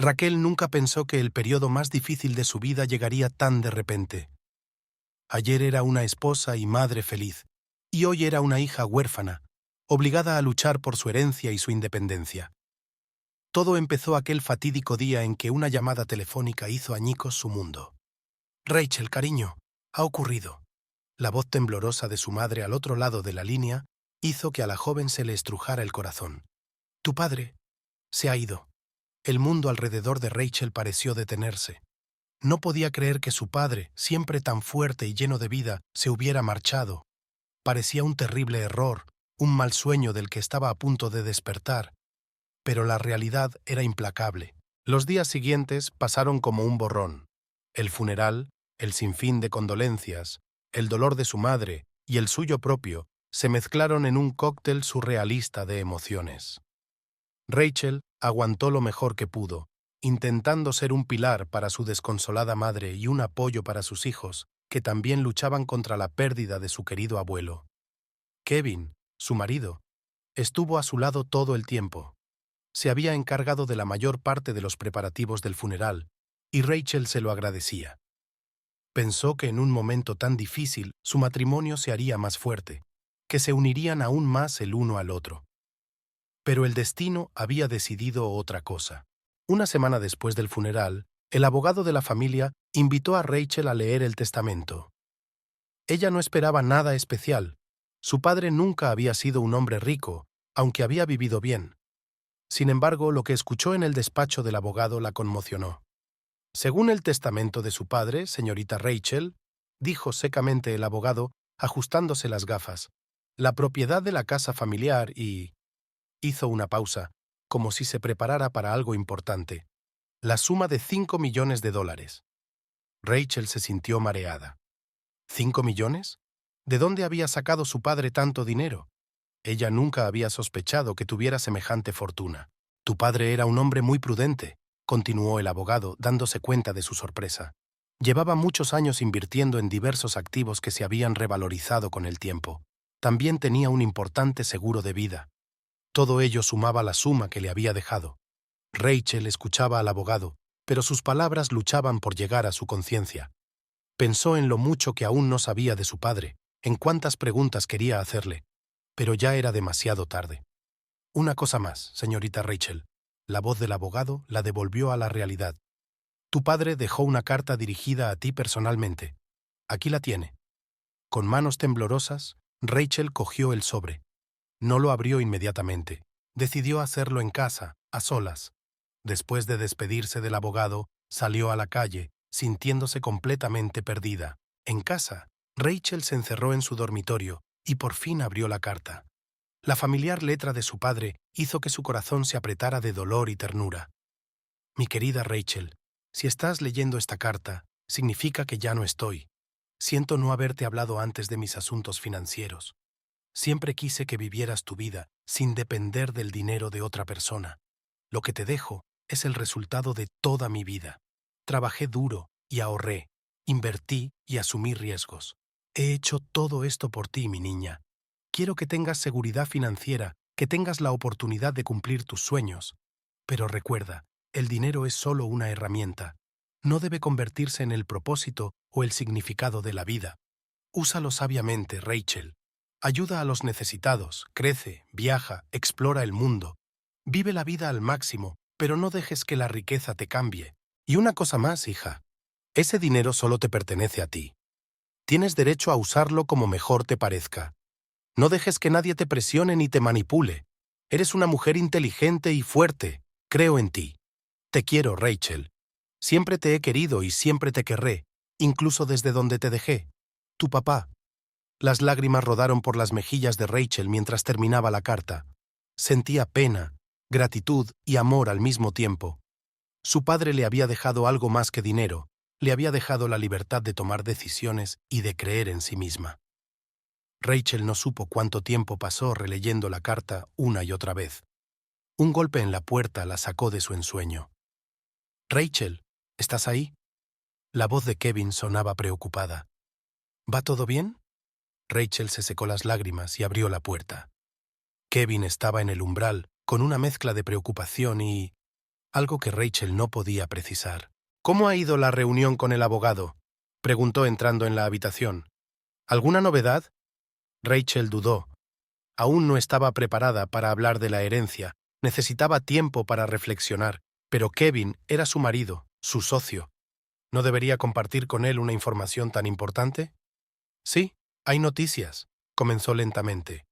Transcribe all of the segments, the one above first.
Raquel nunca pensó que el periodo más difícil de su vida llegaría tan de repente. Ayer era una esposa y madre feliz, y hoy era una hija huérfana, obligada a luchar por su herencia y su independencia. Todo empezó aquel fatídico día en que una llamada telefónica hizo añicos su mundo. «Rachel, cariño, ha ocurrido». La voz temblorosa de su madre al otro lado de la línea hizo que a la joven se le estrujara el corazón. «Tu padre se ha ido». El mundo alrededor de Rachel pareció detenerse. No podía creer que su padre, siempre tan fuerte y lleno de vida, se hubiera marchado. Parecía un terrible error, un mal sueño del que estaba a punto de despertar. Pero la realidad era implacable. Los días siguientes pasaron como un borrón. El funeral, el sinfín de condolencias, el dolor de su madre y el suyo propio se mezclaron en un cóctel surrealista de emociones. Rachel aguantó lo mejor que pudo, intentando ser un pilar para su desconsolada madre y un apoyo para sus hijos, que también luchaban contra la pérdida de su querido abuelo. Kevin, su marido, estuvo a su lado todo el tiempo. Se había encargado de la mayor parte de los preparativos del funeral, y Rachel se lo agradecía. Pensó que en un momento tan difícil su matrimonio se haría más fuerte, que se unirían aún más el uno al otro. Pero el destino había decidido otra cosa. Una semana después del funeral, el abogado de la familia invitó a Rachel a leer el testamento. Ella no esperaba nada especial. Su padre nunca había sido un hombre rico, aunque había vivido bien. Sin embargo, lo que escuchó en el despacho del abogado la conmocionó. Según el testamento de su padre, señorita Rachel, dijo secamente el abogado, ajustándose las gafas, la propiedad de la casa familiar y... Hizo una pausa, como si se preparara para algo importante. La suma de $5 millones. Rachel se sintió mareada. ¿5 millones? ¿De dónde había sacado su padre tanto dinero? Ella nunca había sospechado que tuviera semejante fortuna. Tu padre era un hombre muy prudente, continuó el abogado, dándose cuenta de su sorpresa. Llevaba muchos años invirtiendo en diversos activos que se habían revalorizado con el tiempo. También tenía un importante seguro de vida. Todo ello sumaba la suma que le había dejado. Rachel escuchaba al abogado, pero sus palabras luchaban por llegar a su conciencia. Pensó en lo mucho que aún no sabía de su padre, en cuántas preguntas quería hacerle, pero ya era demasiado tarde. Una cosa más, señorita Rachel. La voz del abogado la devolvió a la realidad. Tu padre dejó una carta dirigida a ti personalmente. Aquí la tiene. Con manos temblorosas, Rachel cogió el sobre. No lo abrió inmediatamente. Decidió hacerlo en casa, a solas. Después de despedirse del abogado, salió a la calle, sintiéndose completamente perdida. En casa, Rachel se encerró en su dormitorio y por fin abrió la carta. La familiar letra de su padre hizo que su corazón se apretara de dolor y ternura. Mi querida Rachel, si estás leyendo esta carta, significa que ya no estoy. Siento no haberte hablado antes de mis asuntos financieros. Siempre quise que vivieras tu vida sin depender del dinero de otra persona. Lo que te dejo es el resultado de toda mi vida. Trabajé duro y ahorré, invertí y asumí riesgos. He hecho todo esto por ti, mi niña. Quiero que tengas seguridad financiera, que tengas la oportunidad de cumplir tus sueños. Pero recuerda, el dinero es solo una herramienta. No debe convertirse en el propósito o el significado de la vida. Úsalo sabiamente, Rachel. Ayuda a los necesitados, crece, viaja, explora el mundo. Vive la vida al máximo, pero no dejes que la riqueza te cambie. Y una cosa más, hija. Ese dinero solo te pertenece a ti. Tienes derecho a usarlo como mejor te parezca. No dejes que nadie te presione ni te manipule. Eres una mujer inteligente y fuerte. Creo en ti. Te quiero, Rachel. Siempre te he querido y siempre te querré, incluso desde donde te dejé. Tu papá. Las lágrimas rodaron por las mejillas de Rachel mientras terminaba la carta. Sentía pena, gratitud y amor al mismo tiempo. Su padre le había dejado algo más que dinero, le había dejado la libertad de tomar decisiones y de creer en sí misma. Rachel no supo cuánto tiempo pasó releyendo la carta una y otra vez. Un golpe en la puerta la sacó de su ensueño. «Rachel, ¿estás ahí?» La voz de Kevin sonaba preocupada. «¿Va todo bien?» Rachel se secó las lágrimas y abrió la puerta. Kevin estaba en el umbral, con una mezcla de preocupación y... algo que Rachel no podía precisar. «¿Cómo ha ido la reunión con el abogado?», preguntó entrando en la habitación. «¿Alguna novedad?». Rachel dudó. Aún no estaba preparada para hablar de la herencia, necesitaba tiempo para reflexionar, pero Kevin era su marido, su socio. ¿No debería compartir con él una información tan importante? «Sí, hay noticias», comenzó lentamente.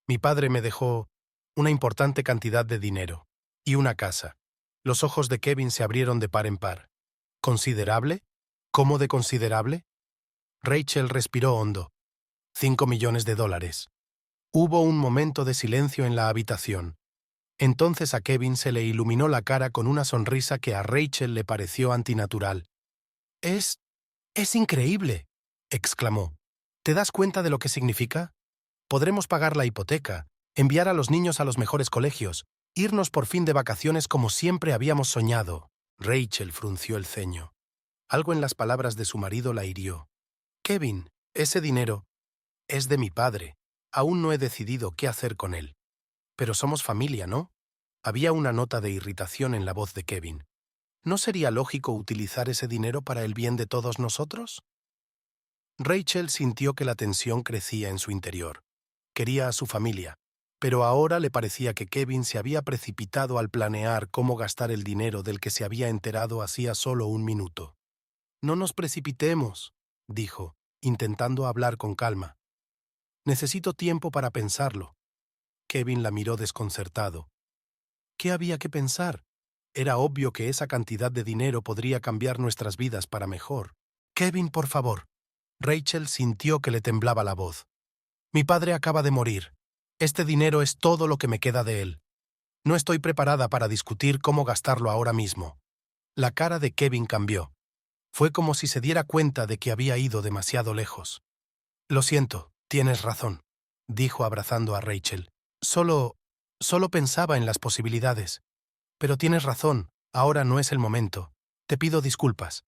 «Mi padre me dejó una importante cantidad de dinero y una casa». Los ojos de Kevin se abrieron de par en par. «¿Considerable? ¿Cómo de considerable?». Rachel respiró hondo. $5 millones. Hubo un momento de silencio en la habitación. Entonces a Kevin se le iluminó la cara con una sonrisa que a Rachel le pareció antinatural. «Es increíble», exclamó. «¿Te das cuenta de lo que significa? Podremos pagar la hipoteca, enviar a los niños a los mejores colegios, irnos por fin de vacaciones como siempre habíamos soñado». Rachel frunció el ceño. Algo en las palabras de su marido la hirió. «Kevin, ese dinero es de mi padre. Aún no he decidido qué hacer con él. Pero somos familia, ¿no?». Había una nota de irritación en la voz de Kevin. «¿No sería lógico utilizar ese dinero para el bien de todos nosotros?». Rachel sintió que la tensión crecía en su interior. Quería a su familia, pero ahora le parecía que Kevin se había precipitado al planear cómo gastar el dinero del que se había enterado hacía solo un minuto. «No nos precipitemos», dijo, intentando hablar con calma. «Necesito tiempo para pensarlo». Kevin la miró desconcertado. ¿Qué había que pensar? Era obvio que esa cantidad de dinero podría cambiar nuestras vidas para mejor. «Kevin, por favor». Rachel sintió que le temblaba la voz. «Mi padre acaba de morir. Este dinero es todo lo que me queda de él. No estoy preparada para discutir cómo gastarlo ahora mismo». La cara de Kevin cambió. Fue como si se diera cuenta de que había ido demasiado lejos. «Lo siento, tienes razón», dijo abrazando a Rachel. Solo pensaba en las posibilidades. Pero tienes razón, ahora no es el momento. Te pido disculpas».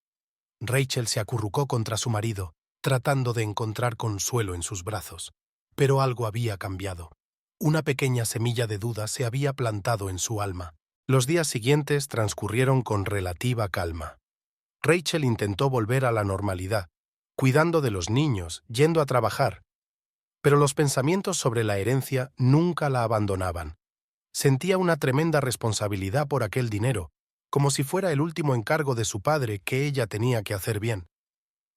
Rachel se acurrucó contra su marido, tratando de encontrar consuelo en sus brazos. Pero algo había cambiado. Una pequeña semilla de duda se había plantado en su alma. Los días siguientes transcurrieron con relativa calma. Rachel intentó volver a la normalidad, cuidando de los niños, yendo a trabajar. Pero los pensamientos sobre la herencia nunca la abandonaban. Sentía una tremenda responsabilidad por aquel dinero, como si fuera el último encargo de su padre que ella tenía que hacer bien.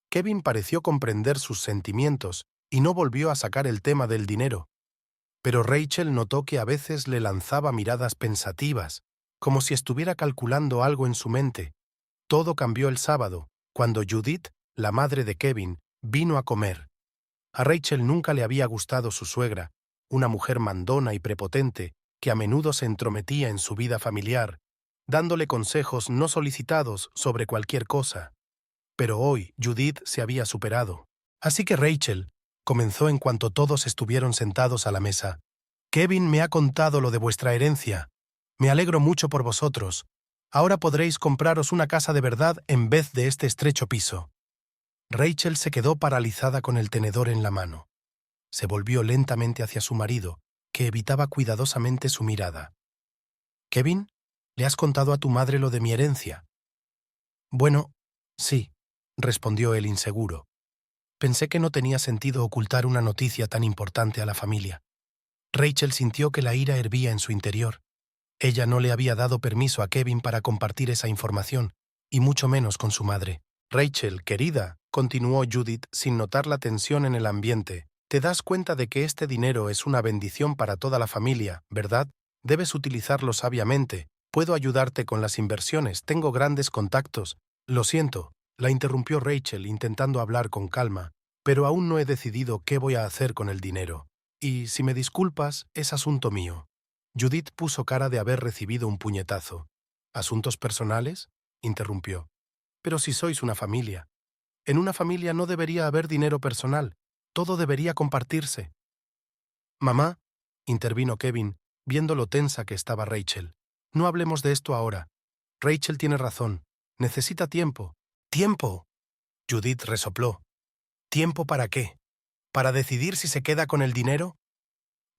Kevin pareció comprender sus sentimientos y no volvió a sacar el tema del dinero. Pero Rachel notó que a veces le lanzaba miradas pensativas, como si estuviera calculando algo en su mente. Todo cambió el sábado, cuando Judith, la madre de Kevin, vino a comer. A Rachel nunca le había gustado su suegra, una mujer mandona y prepotente que a menudo se entrometía en su vida familiar, dándole consejos no solicitados sobre cualquier cosa. Pero hoy Judith se había superado. Así que Rachel comenzó en cuanto todos estuvieron sentados a la mesa. «Kevin me ha contado lo de vuestra herencia. Me alegro mucho por vosotros. Ahora podréis compraros una casa de verdad en vez de este estrecho piso». Rachel se quedó paralizada con el tenedor en la mano. Se volvió lentamente hacia su marido, que evitaba cuidadosamente su mirada. «Kevin, ¿le has contado a tu madre lo de mi herencia?». «Bueno, sí», respondió el inseguro. «Pensé que no tenía sentido ocultar una noticia tan importante a la familia». Rachel sintió que la ira hervía en su interior. Ella no le había dado permiso a Kevin para compartir esa información, y mucho menos con su madre. «Rachel, querida», continuó Judith sin notar la tensión en el ambiente, «te das cuenta de que este dinero es una bendición para toda la familia, ¿verdad? Debes utilizarlo sabiamente. Puedo ayudarte con las inversiones, tengo grandes contactos». «Lo siento», la interrumpió Rachel intentando hablar con calma, «pero aún no he decidido qué voy a hacer con el dinero. Y, si me disculpas, es asunto mío». Judith puso cara de haber recibido un puñetazo. «¿Asuntos personales?», interrumpió. «Pero si sois una familia. En una familia no debería haber dinero personal. Todo debería compartirse». «Mamá», intervino Kevin, viendo lo tensa que estaba Rachel. «No hablemos de esto ahora. Rachel tiene razón. Necesita tiempo». «¿Tiempo?», Judith resopló. «¿Tiempo para qué? ¿Para decidir si se queda con el dinero?».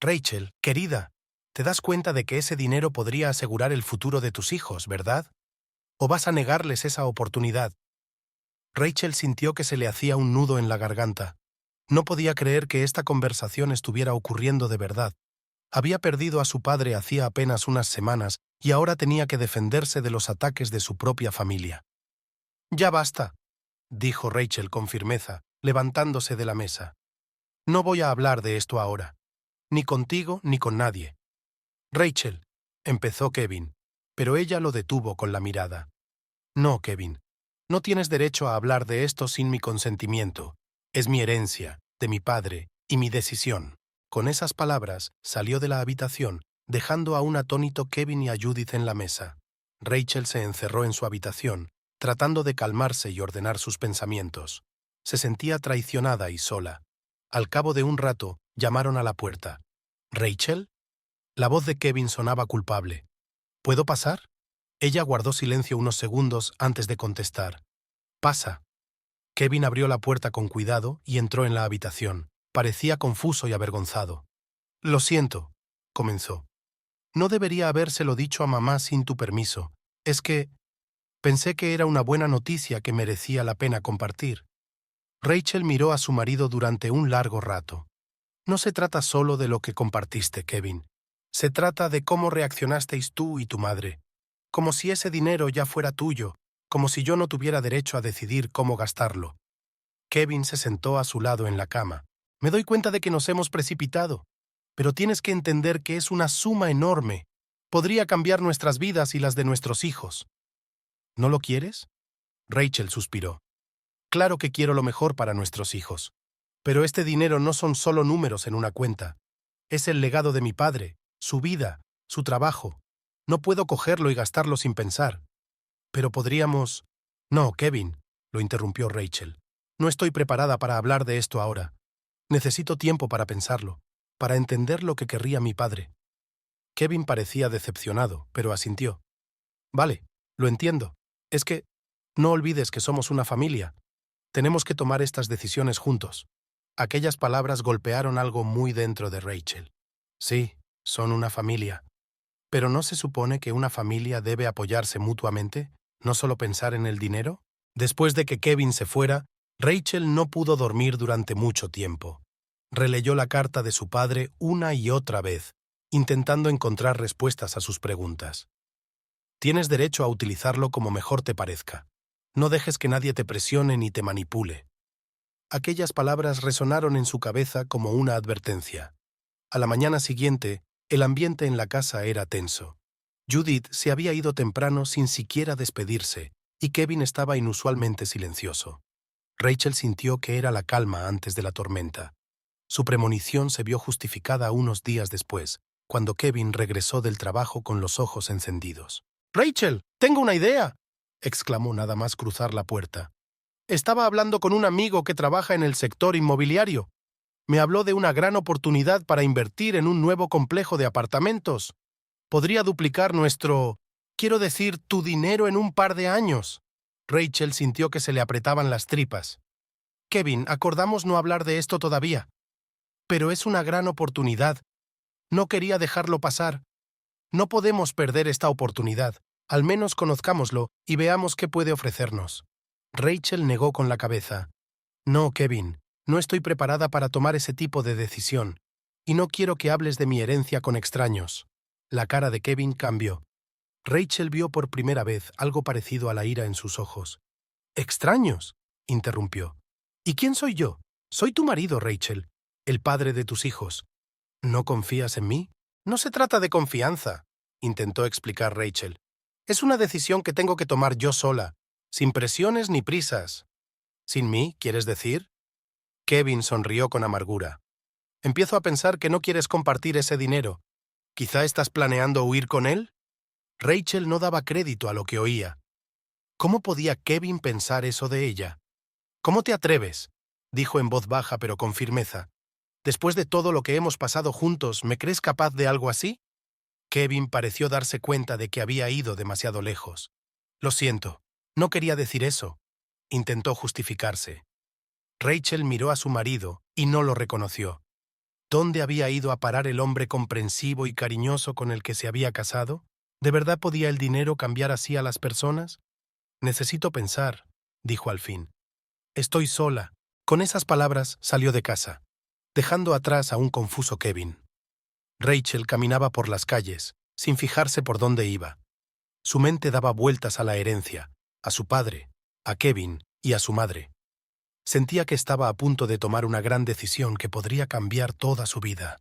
«Rachel, querida», Te das cuenta de que ese dinero podría asegurar el futuro de tus hijos, ¿verdad? ¿O vas a negarles esa oportunidad? Rachel sintió que se le hacía un nudo en la garganta. No podía creer que esta conversación estuviera ocurriendo de verdad. Había perdido a su padre hacía apenas unas semanas y ahora tenía que defenderse de los ataques de su propia familia. «Ya basta», dijo Rachel con firmeza, levantándose de la mesa. «No voy a hablar de esto ahora. Ni contigo ni con nadie». «Rachel», empezó Kevin, pero ella lo detuvo con la mirada. «No, Kevin. No tienes derecho a hablar de esto sin mi consentimiento. Es mi herencia, de mi padre, y mi decisión». Con esas palabras, salió de la habitación, dejando a un atónito Kevin y a Judith en la mesa. Rachel se encerró en su habitación, tratando de calmarse y ordenar sus pensamientos. Se sentía traicionada y sola. Al cabo de un rato, llamaron a la puerta. «¿Rachel?» La voz de Kevin sonaba culpable. «¿Puedo pasar?» Ella guardó silencio unos segundos antes de contestar. «Pasa». Kevin abrió la puerta con cuidado y entró en la habitación. Parecía confuso y avergonzado. «Lo siento», comenzó. «No debería habérselo dicho a mamá sin tu permiso. Es que pensé que era una buena noticia que merecía la pena compartir». Rachel miró a su marido durante un largo rato. «No se trata solo de lo que compartiste, Kevin. Se trata de cómo reaccionasteis tú y tu madre. Como si ese dinero ya fuera tuyo, como si yo no tuviera derecho a decidir cómo gastarlo». Kevin se sentó a su lado en la cama. «Me doy cuenta de que nos hemos precipitado, pero tienes que entender que es una suma enorme. Podría cambiar nuestras vidas y las de nuestros hijos». «¿No lo quieres?» Rachel suspiró. «Claro que quiero lo mejor para nuestros hijos. Pero este dinero no son solo números en una cuenta. Es el legado de mi padre, su vida, su trabajo. No puedo cogerlo y gastarlo sin pensar. Pero podríamos...» «No, Kevin», lo interrumpió Rachel. «No estoy preparada para hablar de esto ahora. Necesito tiempo para pensarlo, para entender lo que querría mi padre». Kevin parecía decepcionado, pero asintió. «Vale, lo entiendo. Es que no olvides que somos una familia. Tenemos que tomar estas decisiones juntos». Aquellas palabras golpearon algo muy dentro de Rachel. Sí, son una familia. ¿Pero no se supone que una familia debe apoyarse mutuamente, no solo pensar en el dinero? Después de que Kevin se fuera, Rachel no pudo dormir durante mucho tiempo. Releyó la carta de su padre una y otra vez, intentando encontrar respuestas a sus preguntas. «Tienes derecho a utilizarlo como mejor te parezca. No dejes que nadie te presione ni te manipule». Aquellas palabras resonaron en su cabeza como una advertencia. A la mañana siguiente, el ambiente en la casa era tenso. Judith se había ido temprano sin siquiera despedirse, y Kevin estaba inusualmente silencioso. Rachel sintió que era la calma antes de la tormenta. Su premonición se vio justificada unos días después, cuando Kevin regresó del trabajo con los ojos encendidos. «¡Rachel, tengo una idea!», exclamó nada más cruzar la puerta. «Estaba hablando con un amigo que trabaja en el sector inmobiliario. Me habló de una gran oportunidad para invertir en un nuevo complejo de apartamentos. Podría duplicar quiero decir, tu dinero en un par de años». Rachel sintió que se le apretaban las tripas. «Kevin, acordamos no hablar de esto todavía. Pero es una gran oportunidad. No quería dejarlo pasar. No podemos perder esta oportunidad. Al menos conozcámoslo y veamos qué puede ofrecernos». Rachel negó con la cabeza. «No, Kevin, no estoy preparada para tomar ese tipo de decisión, y no quiero que hables de mi herencia con extraños». La cara de Kevin cambió. Rachel vio por primera vez algo parecido a la ira en sus ojos. «¿Extraños?», interrumpió. «¿Y quién soy yo? Soy tu marido, Rachel, el padre de tus hijos. ¿No confías en mí?» «No se trata de confianza», intentó explicar Rachel. «Es una decisión que tengo que tomar yo sola, sin presiones ni prisas». «¿Sin mí, quieres decir?». Kevin sonrió con amargura. «Empiezo a pensar que no quieres compartir ese dinero. ¿Quizá estás planeando huir con él?». Rachel no daba crédito a lo que oía. ¿Cómo podía Kevin pensar eso de ella? «¿Cómo te atreves?», dijo en voz baja pero con firmeza. «Después de todo lo que hemos pasado juntos, ¿me crees capaz de algo así?». Kevin pareció darse cuenta de que había ido demasiado lejos. «Lo siento, no quería decir eso», intentó justificarse. Rachel miró a su marido y no lo reconoció. ¿Dónde había ido a parar el hombre comprensivo y cariñoso con el que se había casado? ¿De verdad podía el dinero cambiar así a las personas? Necesito pensar, dijo al fin. Estoy sola. Con esas palabras salió de casa, dejando atrás a un confuso Kevin. Rachel caminaba por las calles, sin fijarse por dónde iba. Su mente daba vueltas a la herencia, a su padre, a Kevin y a su madre. Sentía que estaba a punto de tomar una gran decisión que podría cambiar toda su vida.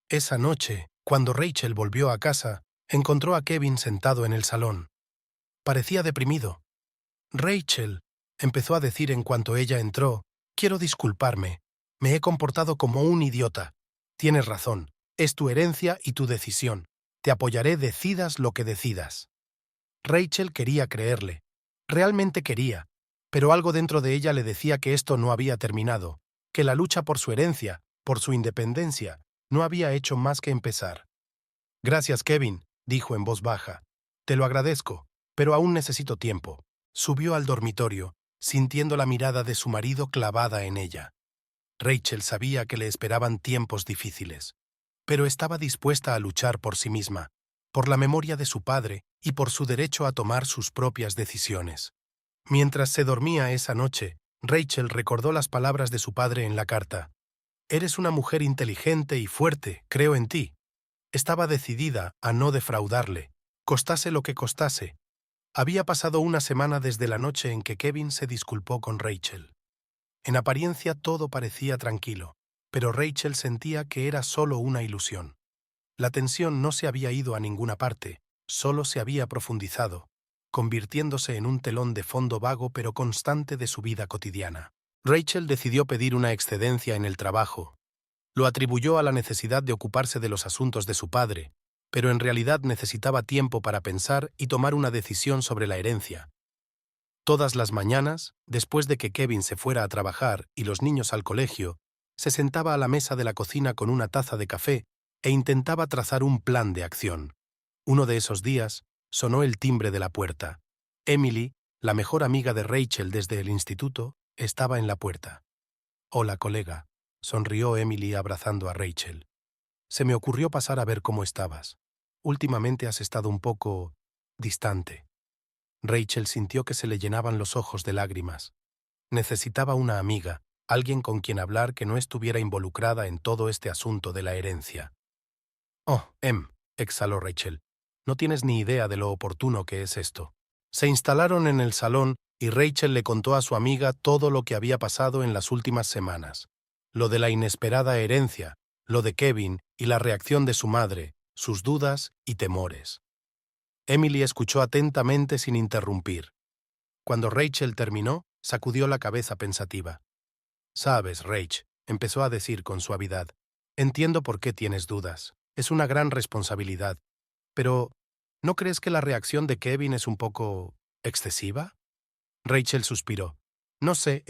Esa noche, cuando Rachel volvió a casa, encontró a Kevin sentado en el salón. Parecía deprimido. Rachel, empezó a decir en cuanto ella entró, quiero disculparme. Me he comportado como un idiota. Tienes razón, es tu herencia y tu decisión. Te apoyaré decidas lo que decidas. Rachel quería creerle. Realmente quería. Pero algo dentro de ella le decía que esto no había terminado, que la lucha por su herencia, por su independencia, no había hecho más que empezar. Gracias, Kevin, dijo en voz baja. Te lo agradezco, pero aún necesito tiempo. Subió al dormitorio, sintiendo la mirada de su marido clavada en ella. Rachel sabía que le esperaban tiempos difíciles, pero estaba dispuesta a luchar por sí misma, por la memoria de su padre y por su derecho a tomar sus propias decisiones. Mientras se dormía esa noche, Rachel recordó las palabras de su padre en la carta. Eres una mujer inteligente y fuerte, creo en ti. Estaba decidida a no defraudarle, costase lo que costase. Había pasado una semana desde la noche en que Kevin se disculpó con Rachel. En apariencia todo parecía tranquilo, pero Rachel sentía que era solo una ilusión. La tensión no se había ido a ninguna parte, solo se había profundizado, convirtiéndose en un telón de fondo vago pero constante de su vida cotidiana. Rachel decidió pedir una excedencia en el trabajo. Lo atribuyó a la necesidad de ocuparse de los asuntos de su padre, pero en realidad necesitaba tiempo para pensar y tomar una decisión sobre la herencia. Todas las mañanas, después de que Kevin se fuera a trabajar y los niños al colegio, se sentaba a la mesa de la cocina con una taza de café e intentaba trazar un plan de acción. Uno de esos días, sonó el timbre de la puerta. Emily, la mejor amiga de Rachel desde el instituto, estaba en la puerta. «Hola, colega», sonrió Emily abrazando a Rachel. «Se me ocurrió pasar a ver cómo estabas. Últimamente has estado un poco distante». Rachel sintió que se le llenaban los ojos de lágrimas. Necesitaba una amiga, alguien con quien hablar que no estuviera involucrada en todo este asunto de la herencia. «Oh, exhaló Rachel. No tienes ni idea de lo oportuno que es esto». Se instalaron en el salón y Rachel le contó a su amiga todo lo que había pasado en las últimas semanas. Lo de la inesperada herencia, lo de Kevin y la reacción de su madre, sus dudas y temores. Emily escuchó atentamente sin interrumpir. Cuando Rachel terminó, sacudió la cabeza pensativa. «Sabes, Rach», empezó a decir con suavidad, «entiendo por qué tienes dudas. Es una gran responsabilidad. Pero, ¿no crees que la reacción de Kevin es un poco excesiva?» Rachel suspiró. «No sé,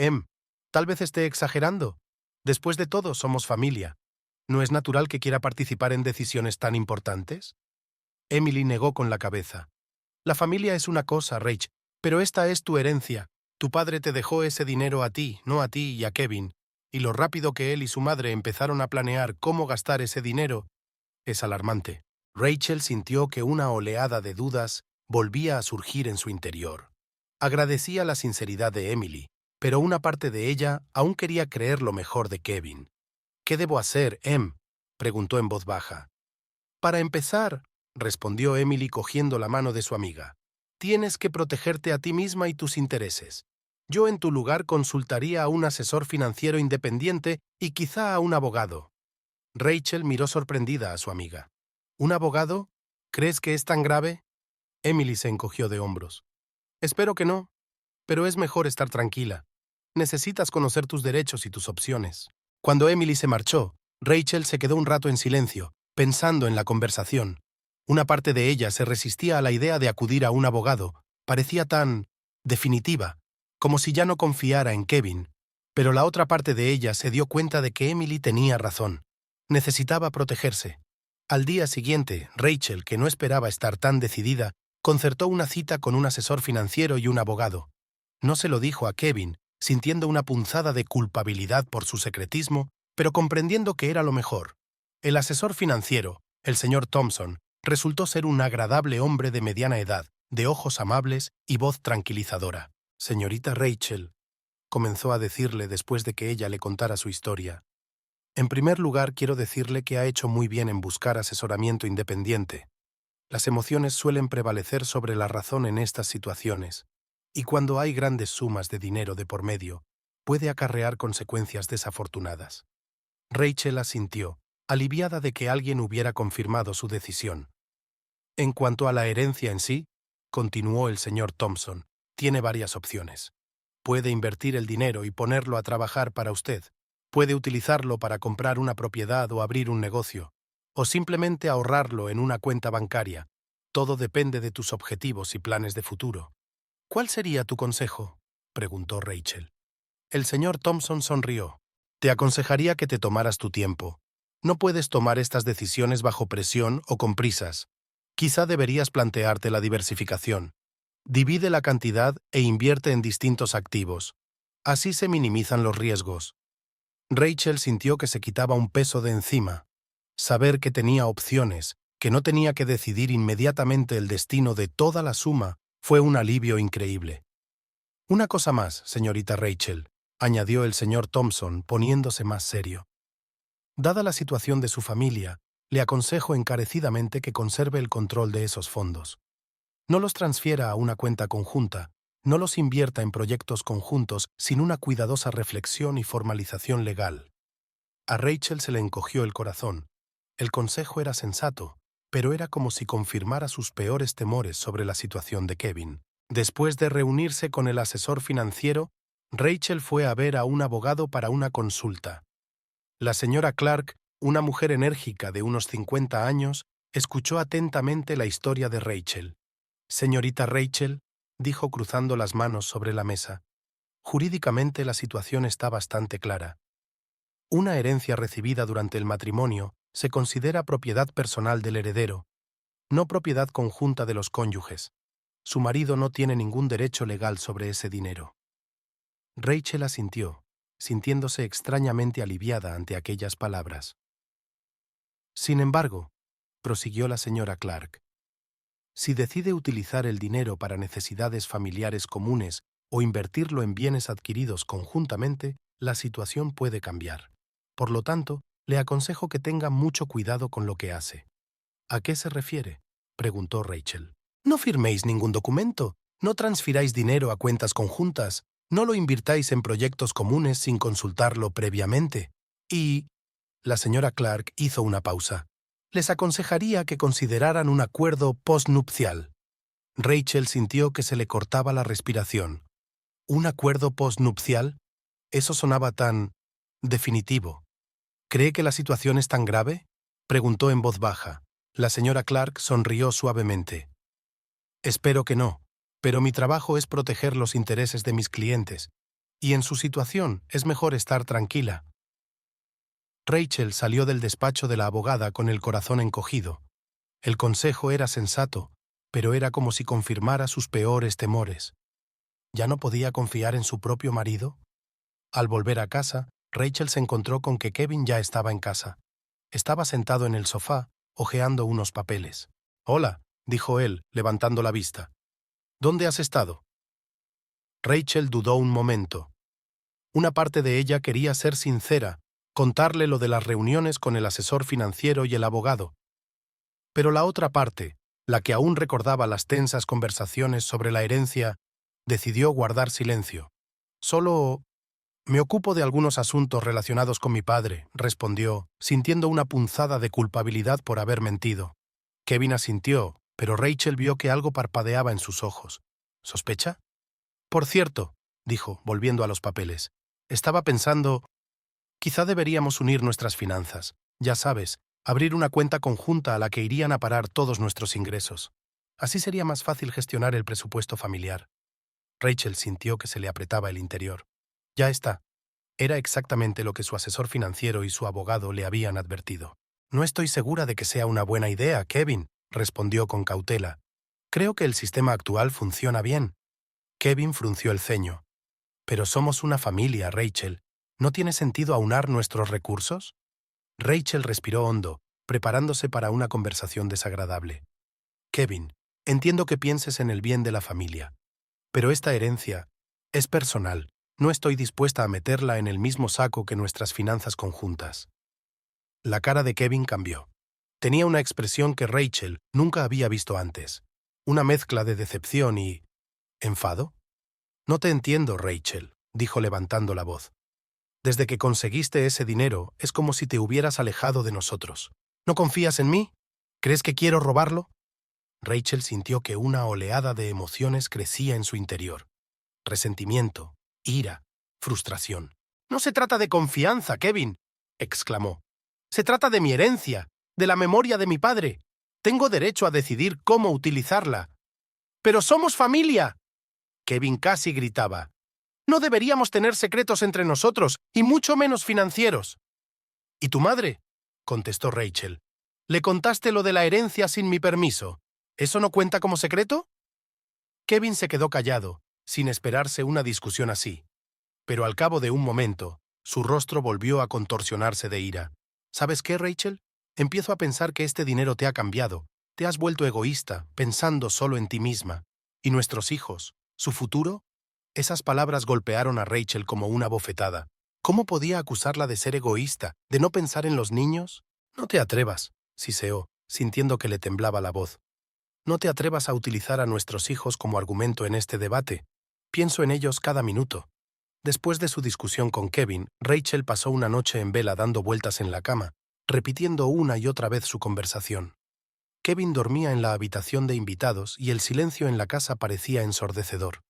tal vez esté exagerando. Después de todo, somos familia. ¿No es natural que quiera participar en decisiones tan importantes?» Emily negó con la cabeza. «La familia es una cosa, Rach, pero esta es tu herencia. Tu padre te dejó ese dinero a ti, no a ti y a Kevin, y lo rápido que él y su madre empezaron a planear cómo gastar ese dinero es alarmante». Rachel sintió que una oleada de dudas volvía a surgir en su interior. Agradecía la sinceridad de Emily, pero una parte de ella aún quería creer lo mejor de Kevin. «¿Qué debo hacer, preguntó en voz baja. «Para empezar», respondió Emily cogiendo la mano de su amiga, «tienes que protegerte a ti misma y tus intereses. Yo en tu lugar consultaría a un asesor financiero independiente y quizá a un abogado». Rachel miró sorprendida a su amiga. «¿Un abogado? ¿Crees que es tan grave?» Emily se encogió de hombros. «Espero que no, pero es mejor estar tranquila. Necesitas conocer tus derechos y tus opciones». Cuando Emily se marchó, Rachel se quedó un rato en silencio, pensando en la conversación. Una parte de ella se resistía a la idea de acudir a un abogado. Parecía tan definitiva, como si ya no confiara en Kevin. Pero la otra parte de ella se dio cuenta de que Emily tenía razón. Necesitaba protegerse. Al día siguiente, Rachel, que no esperaba estar tan decidida, concertó una cita con un asesor financiero y un abogado. No se lo dijo a Kevin, sintiendo una punzada de culpabilidad por su secretismo, pero comprendiendo que era lo mejor. El asesor financiero, el señor Thompson, resultó ser un agradable hombre de mediana edad, de ojos amables y voz tranquilizadora. Señorita Rachel, comenzó a decirle después de que ella le contara su historia. En primer lugar, quiero decirle que ha hecho muy bien en buscar asesoramiento independiente. Las emociones suelen prevalecer sobre la razón en estas situaciones, y cuando hay grandes sumas de dinero de por medio, puede acarrear consecuencias desafortunadas. Rachel asintió, aliviada de que alguien hubiera confirmado su decisión. En cuanto a la herencia en sí, continuó el señor Thompson, tiene varias opciones. Puede invertir el dinero y ponerlo a trabajar para usted. Puede utilizarlo para comprar una propiedad o abrir un negocio, o simplemente ahorrarlo en una cuenta bancaria. Todo depende de tus objetivos y planes de futuro. ¿Cuál sería tu consejo?, preguntó Rachel. El señor Thompson sonrió. Te aconsejaría que te tomaras tu tiempo. No puedes tomar estas decisiones bajo presión o con prisas. Quizá deberías plantearte la diversificación. Divide la cantidad e invierte en distintos activos. Así se minimizan los riesgos. Rachel sintió que se quitaba un peso de encima. Saber que tenía opciones, que no tenía que decidir inmediatamente el destino de toda la suma, fue un alivio increíble. Una cosa más, señorita Rachel, añadió el señor Thompson, poniéndose más serio. Dada la situación de su familia, le aconsejo encarecidamente que conserve el control de esos fondos. No los transfiera a una cuenta conjunta, no los invierta en proyectos conjuntos sin una cuidadosa reflexión y formalización legal. A Rachel se le encogió el corazón. El consejo era sensato, pero era como si confirmara sus peores temores sobre la situación de Kevin. Después de reunirse con el asesor financiero, Rachel fue a ver a un abogado para una consulta. La señora Clark, una mujer enérgica de unos 50 años, escuchó atentamente la historia de Rachel. Señorita Rachel, dijo cruzando las manos sobre la mesa, jurídicamente la situación está bastante clara. Una herencia recibida durante el matrimonio se considera propiedad personal del heredero, no propiedad conjunta de los cónyuges. Su marido no tiene ningún derecho legal sobre ese dinero. Rachel asintió, sintiéndose extrañamente aliviada ante aquellas palabras. Sin embargo, prosiguió la señora Clark, si decide utilizar el dinero para necesidades familiares comunes o invertirlo en bienes adquiridos conjuntamente, la situación puede cambiar. Por lo tanto, le aconsejo que tenga mucho cuidado con lo que hace. ¿A qué se refiere?, preguntó Rachel. No firméis ningún documento, no transfiráis dinero a cuentas conjuntas, no lo invirtáis en proyectos comunes sin consultarlo previamente. Y la señora Clark hizo una pausa. Les aconsejaría que consideraran un acuerdo postnupcial. Rachel sintió que se le cortaba la respiración. ¿Un acuerdo postnupcial? Eso sonaba tan definitivo. ¿Cree que la situación es tan grave?, preguntó en voz baja. La señora Clark sonrió suavemente. Espero que no, pero mi trabajo es proteger los intereses de mis clientes, y en su situación es mejor estar tranquila. Rachel salió del despacho de la abogada con el corazón encogido. El consejo era sensato, pero era como si confirmara sus peores temores. ¿Ya no podía confiar en su propio marido? Al volver a casa, Rachel se encontró con que Kevin ya estaba en casa. Estaba sentado en el sofá, hojeando unos papeles. «Hola», dijo él, levantando la vista. «¿Dónde has estado?» Rachel dudó un momento. Una parte de ella quería ser sincera, contarle lo de las reuniones con el asesor financiero y el abogado. Pero la otra parte, la que aún recordaba las tensas conversaciones sobre la herencia, decidió guardar silencio. «Solo me ocupo de algunos asuntos relacionados con mi padre», respondió, sintiendo una punzada de culpabilidad por haber mentido. Kevin asintió, pero Rachel vio que algo parpadeaba en sus ojos. ¿Sospecha? «Por cierto», dijo, volviendo a los papeles, «estaba pensando, quizá deberíamos unir nuestras finanzas. Ya sabes, abrir una cuenta conjunta a la que irían a parar todos nuestros ingresos. Así sería más fácil gestionar el presupuesto familiar». Rachel sintió que se le apretaba el interior. Ya está. Era exactamente lo que su asesor financiero y su abogado le habían advertido. «No estoy segura de que sea una buena idea, Kevin», respondió con cautela. «Creo que el sistema actual funciona bien». Kevin frunció el ceño. «Pero somos una familia, Rachel. ¿No tiene sentido aunar nuestros recursos?» Rachel respiró hondo, preparándose para una conversación desagradable. Kevin, entiendo que pienses en el bien de la familia, pero esta herencia es personal. No estoy dispuesta a meterla en el mismo saco que nuestras finanzas conjuntas. La cara de Kevin cambió. Tenía una expresión que Rachel nunca había visto antes. Una mezcla de decepción y ¿enfado? No te entiendo, Rachel, dijo levantando la voz. Desde que conseguiste ese dinero, es como si te hubieras alejado de nosotros. ¿No confías en mí? ¿Crees que quiero robarlo? Rachel sintió que una oleada de emociones crecía en su interior. Resentimiento, ira, frustración. «No se trata de confianza, Kevin», exclamó. «Se trata de mi herencia, de la memoria de mi padre. Tengo derecho a decidir cómo utilizarla». «¡Pero somos familia!», Kevin casi gritaba. «No deberíamos tener secretos entre nosotros, y mucho menos financieros». «¿Y tu madre?», contestó Rachel. «¿Le contaste lo de la herencia sin mi permiso? ¿Eso no cuenta como secreto?». Kevin se quedó callado, sin esperarse una discusión así. Pero al cabo de un momento, su rostro volvió a contorsionarse de ira. «¿Sabes qué, Rachel? Empiezo a pensar que este dinero te ha cambiado. Te has vuelto egoísta, pensando solo en ti misma. ¿Y nuestros hijos? ¿Su futuro?». Esas palabras golpearon a Rachel como una bofetada. ¿Cómo podía acusarla de ser egoísta, de no pensar en los niños? «No te atrevas», siseó, sintiendo que le temblaba la voz. «No te atrevas a utilizar a nuestros hijos como argumento en este debate. Pienso en ellos cada minuto». Después de su discusión con Kevin, Rachel pasó una noche en vela dando vueltas en la cama, repitiendo una y otra vez su conversación. Kevin dormía en la habitación de invitados y el silencio en la casa parecía ensordecedor.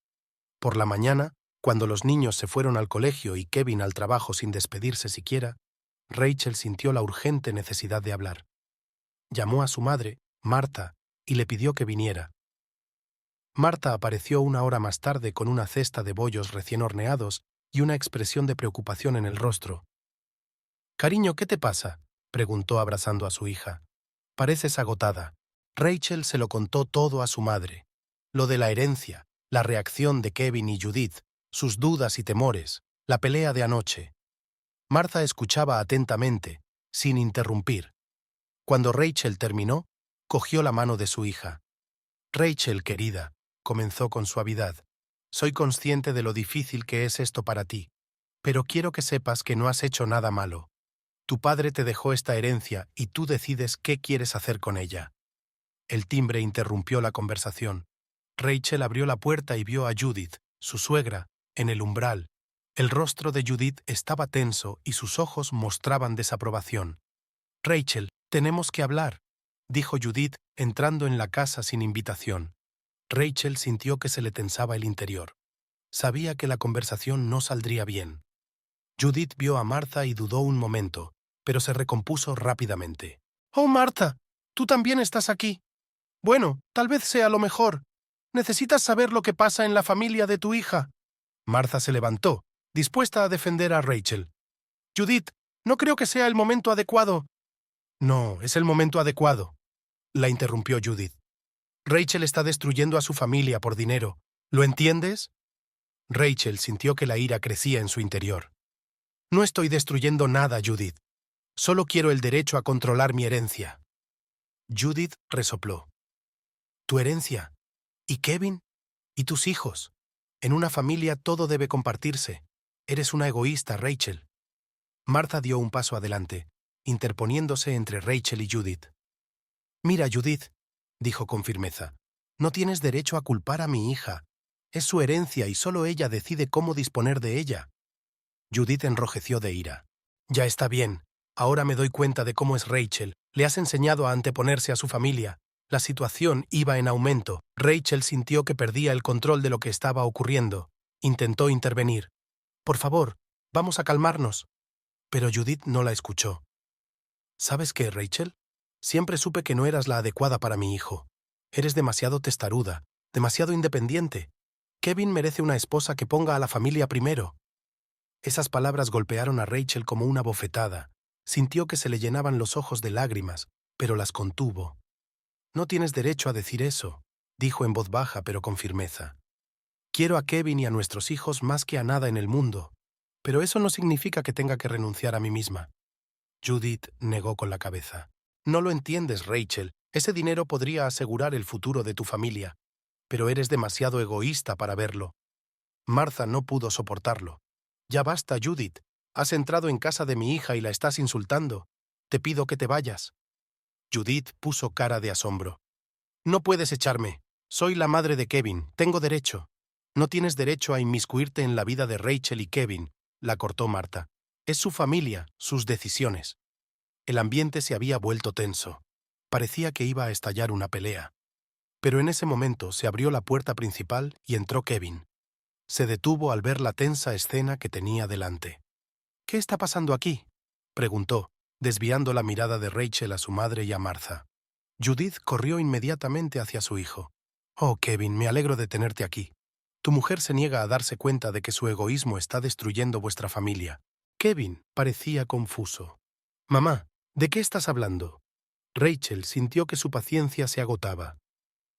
Por la mañana, cuando los niños se fueron al colegio y Kevin al trabajo sin despedirse siquiera, Rachel sintió la urgente necesidad de hablar. Llamó a su madre, Marta, y le pidió que viniera. Marta apareció una hora más tarde con una cesta de bollos recién horneados y una expresión de preocupación en el rostro. «Cariño, ¿qué te pasa?», preguntó abrazando a su hija. «Pareces agotada». Rachel se lo contó todo a su madre. Lo de la herencia, la reacción de Kevin y Judith, sus dudas y temores, la pelea de anoche. Marta escuchaba atentamente, sin interrumpir. Cuando Rachel terminó, cogió la mano de su hija. «Rachel, querida», comenzó con suavidad, «soy consciente de lo difícil que es esto para ti, pero quiero que sepas que no has hecho nada malo. Tu padre te dejó esta herencia y tú decides qué quieres hacer con ella». El timbre interrumpió la conversación. Rachel abrió la puerta y vio a Judith, su suegra, en el umbral. El rostro de Judith estaba tenso y sus ojos mostraban desaprobación. «Rachel, tenemos que hablar», dijo Judith, entrando en la casa sin invitación. Rachel sintió que se le tensaba el interior. Sabía que la conversación no saldría bien. Judith vio a Martha y dudó un momento, pero se recompuso rápidamente. «Oh, Martha, ¿tú también estás aquí? Bueno, tal vez sea lo mejor. Necesitas saber lo que pasa en la familia de tu hija». Martha se levantó, dispuesta a defender a Rachel. «Judith, no creo que sea el momento adecuado». «No, es el momento adecuado», la interrumpió Judith. «Rachel está destruyendo a su familia por dinero. ¿Lo entiendes?». Rachel sintió que la ira crecía en su interior. «No estoy destruyendo nada, Judith. Solo quiero el derecho a controlar mi herencia». Judith resopló. «¿Tu herencia? ¿Y Kevin? ¿Y tus hijos? En una familia todo debe compartirse. Eres una egoísta, Rachel». Martha dio un paso adelante, interponiéndose entre Rachel y Judith. «Mira, Judith», dijo con firmeza, «no tienes derecho a culpar a mi hija. Es su herencia y solo ella decide cómo disponer de ella». Judith enrojeció de ira. «Ya está bien. Ahora me doy cuenta de cómo es Rachel. Le has enseñado a anteponerse a su familia». La situación iba en aumento. Rachel sintió que perdía el control de lo que estaba ocurriendo. Intentó intervenir. «Por favor, vamos a calmarnos». Pero Judith no la escuchó. «¿Sabes qué, Rachel? Siempre supe que no eras la adecuada para mi hijo. Eres demasiado testaruda, demasiado independiente. Kevin merece una esposa que ponga a la familia primero». Esas palabras golpearon a Rachel como una bofetada. Sintió que se le llenaban los ojos de lágrimas, pero las contuvo. «No tienes derecho a decir eso», dijo en voz baja pero con firmeza. «Quiero a Kevin y a nuestros hijos más que a nada en el mundo, pero eso no significa que tenga que renunciar a mí misma». Judith negó con la cabeza. No lo entiendes, Rachel. Ese dinero podría asegurar el futuro de tu familia. Pero eres demasiado egoísta para verlo. Martha no pudo soportarlo. Ya basta, Judith. Has entrado en casa de mi hija y la estás insultando. Te pido que te vayas. Judith puso cara de asombro. No puedes echarme. Soy la madre de Kevin. Tengo derecho. No tienes derecho a inmiscuirte en la vida de Rachel y Kevin, la cortó Martha. Es su familia, sus decisiones. El ambiente se había vuelto tenso. Parecía que iba a estallar una pelea. Pero en ese momento se abrió la puerta principal y entró Kevin. Se detuvo al ver la tensa escena que tenía delante. ¿Qué está pasando aquí?, preguntó, desviando la mirada de Rachel a su madre y a Martha. Judith corrió inmediatamente hacia su hijo. «Oh, Kevin, me alegro de tenerte aquí. Tu mujer se niega a darse cuenta de que su egoísmo está destruyendo vuestra familia». Kevin parecía confuso. «Mamá, ¿de qué estás hablando?» Rachel sintió que su paciencia se agotaba.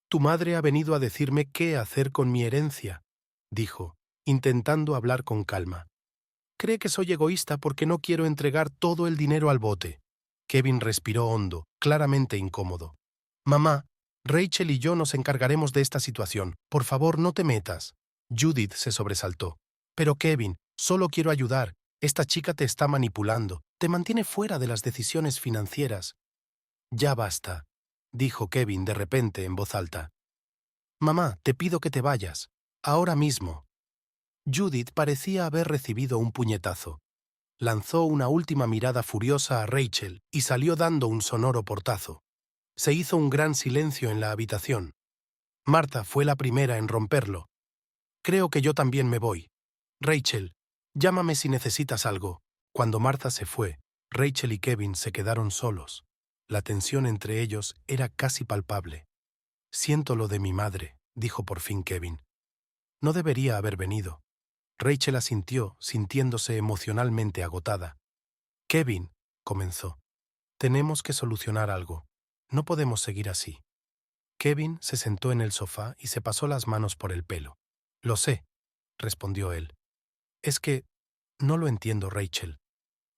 «Tu madre ha venido a decirme qué hacer con mi herencia», dijo, intentando hablar con calma. «Cree que soy egoísta porque no quiero entregar todo el dinero al bote». Kevin respiró hondo, claramente incómodo. «Mamá, Rachel y yo nos encargaremos de esta situación. Por favor, no te metas». Judith se sobresaltó. «Pero Kevin, solo quiero ayudar. Esta chica te está manipulando. Te mantiene fuera de las decisiones financieras». «Ya basta», dijo Kevin de repente en voz alta. «Mamá, te pido que te vayas. Ahora mismo». Judith parecía haber recibido un puñetazo. Lanzó una última mirada furiosa a Rachel y salió dando un sonoro portazo. Se hizo un gran silencio en la habitación. Martha fue la primera en romperlo. «Creo que yo también me voy. Rachel, llámame si necesitas algo». Cuando Martha se fue, Rachel y Kevin se quedaron solos. La tensión entre ellos era casi palpable. «Siento lo de mi madre», dijo por fin Kevin. «No debería haber venido». Rachel asintió, sintiéndose emocionalmente agotada. «Kevin», comenzó, «tenemos que solucionar algo. No podemos seguir así». Kevin se sentó en el sofá y se pasó las manos por el pelo. «Lo sé», respondió él. «Es que no lo entiendo, Rachel.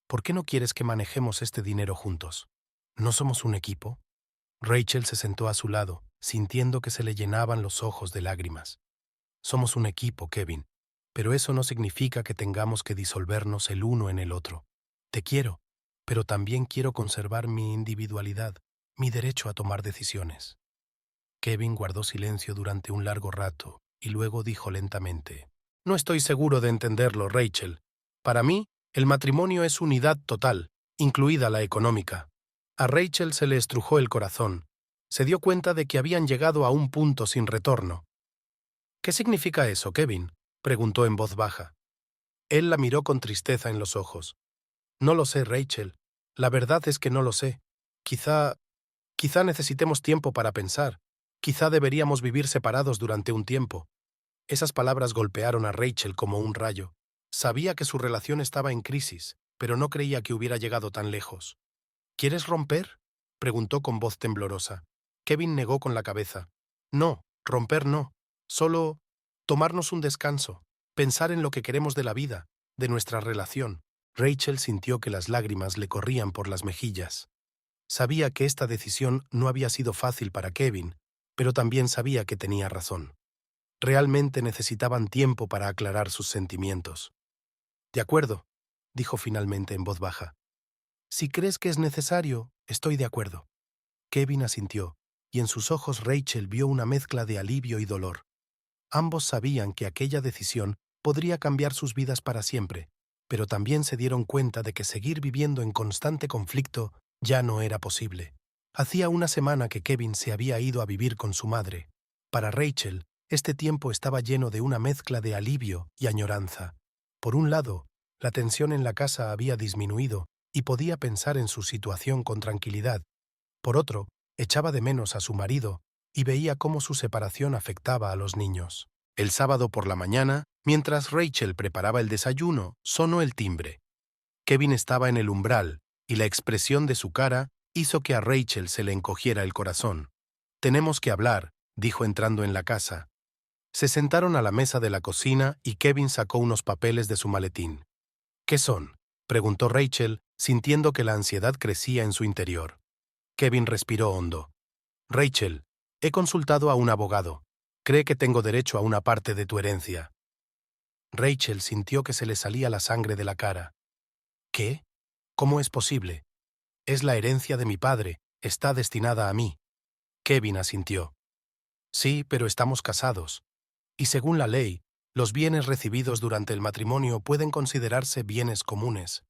¿Por qué no quieres que manejemos este dinero juntos? ¿No somos un equipo?» Rachel se sentó a su lado, sintiendo que se le llenaban los ojos de lágrimas. «Somos un equipo, Kevin, pero eso no significa que tengamos que disolvernos el uno en el otro. Te quiero, pero también quiero conservar mi individualidad, mi derecho a tomar decisiones». Kevin guardó silencio durante un largo rato y luego dijo lentamente: «No estoy seguro de entenderlo, Rachel. Para mí, el matrimonio es unidad total, incluida la económica». A Rachel se le estrujó el corazón. Se dio cuenta de que habían llegado a un punto sin retorno. «¿Qué significa eso, Kevin?», preguntó en voz baja. Él la miró con tristeza en los ojos. «No lo sé, Rachel. La verdad es que no lo sé. Quizá necesitemos tiempo para pensar. Quizá deberíamos vivir separados durante un tiempo». Esas palabras golpearon a Rachel como un rayo. Sabía que su relación estaba en crisis, pero no creía que hubiera llegado tan lejos. «¿Quieres romper?», preguntó con voz temblorosa. Kevin negó con la cabeza. «No, romper no. Solo tomarnos un descanso, pensar en lo que queremos de la vida, de nuestra relación». Rachel sintió que las lágrimas le corrían por las mejillas. Sabía que esta decisión no había sido fácil para Kevin, pero también sabía que tenía razón. Realmente necesitaban tiempo para aclarar sus sentimientos. «De acuerdo», dijo finalmente en voz baja. «Si crees que es necesario, estoy de acuerdo». Kevin asintió, y en sus ojos Rachel vio una mezcla de alivio y dolor. Ambos sabían que aquella decisión podría cambiar sus vidas para siempre, pero también se dieron cuenta de que seguir viviendo en constante conflicto ya no era posible. Hacía una semana que Kevin se había ido a vivir con su madre. Para Rachel, este tiempo estaba lleno de una mezcla de alivio y añoranza. Por un lado, la tensión en la casa había disminuido y podía pensar en su situación con tranquilidad. Por otro, echaba de menos a su marido y veía cómo su separación afectaba a los niños. El sábado por la mañana, mientras Rachel preparaba el desayuno, sonó el timbre. Kevin estaba en el umbral, y la expresión de su cara hizo que a Rachel se le encogiera el corazón. «Tenemos que hablar», dijo entrando en la casa. Se sentaron a la mesa de la cocina y Kevin sacó unos papeles de su maletín. «¿Qué son?», preguntó Rachel, sintiendo que la ansiedad crecía en su interior. Kevin respiró hondo. Rachel, he consultado a un abogado. Cree que tengo derecho a una parte de tu herencia. Rachel sintió que se le salía la sangre de la cara. ¿Qué? ¿Cómo es posible? Es la herencia de mi padre, está destinada a mí. Kevin asintió. Sí, pero estamos casados. Y según la ley, los bienes recibidos durante el matrimonio pueden considerarse bienes comunes,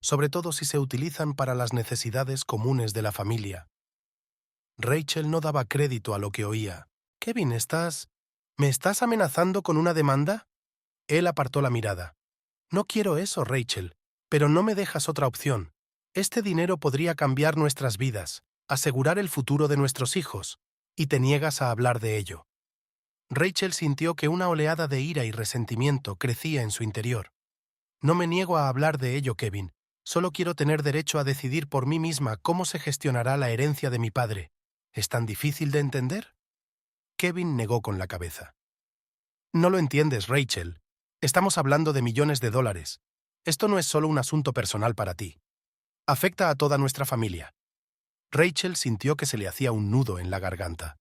sobre todo si se utilizan para las necesidades comunes de la familia. Rachel no daba crédito a lo que oía. Kevin, ¿me estás amenazando con una demanda? Él apartó la mirada. No quiero eso, Rachel, pero no me dejas otra opción. Este dinero podría cambiar nuestras vidas, asegurar el futuro de nuestros hijos, y te niegas a hablar de ello. Rachel sintió que una oleada de ira y resentimiento crecía en su interior. No me niego a hablar de ello, Kevin. Solo quiero tener derecho a decidir por mí misma cómo se gestionará la herencia de mi padre. ¿Es tan difícil de entender? Kevin negó con la cabeza. No lo entiendes, Rachel. Estamos hablando de millones de dólares. Esto no es solo un asunto personal para ti. Afecta a toda nuestra familia. Rachel sintió que se le hacía un nudo en la garganta.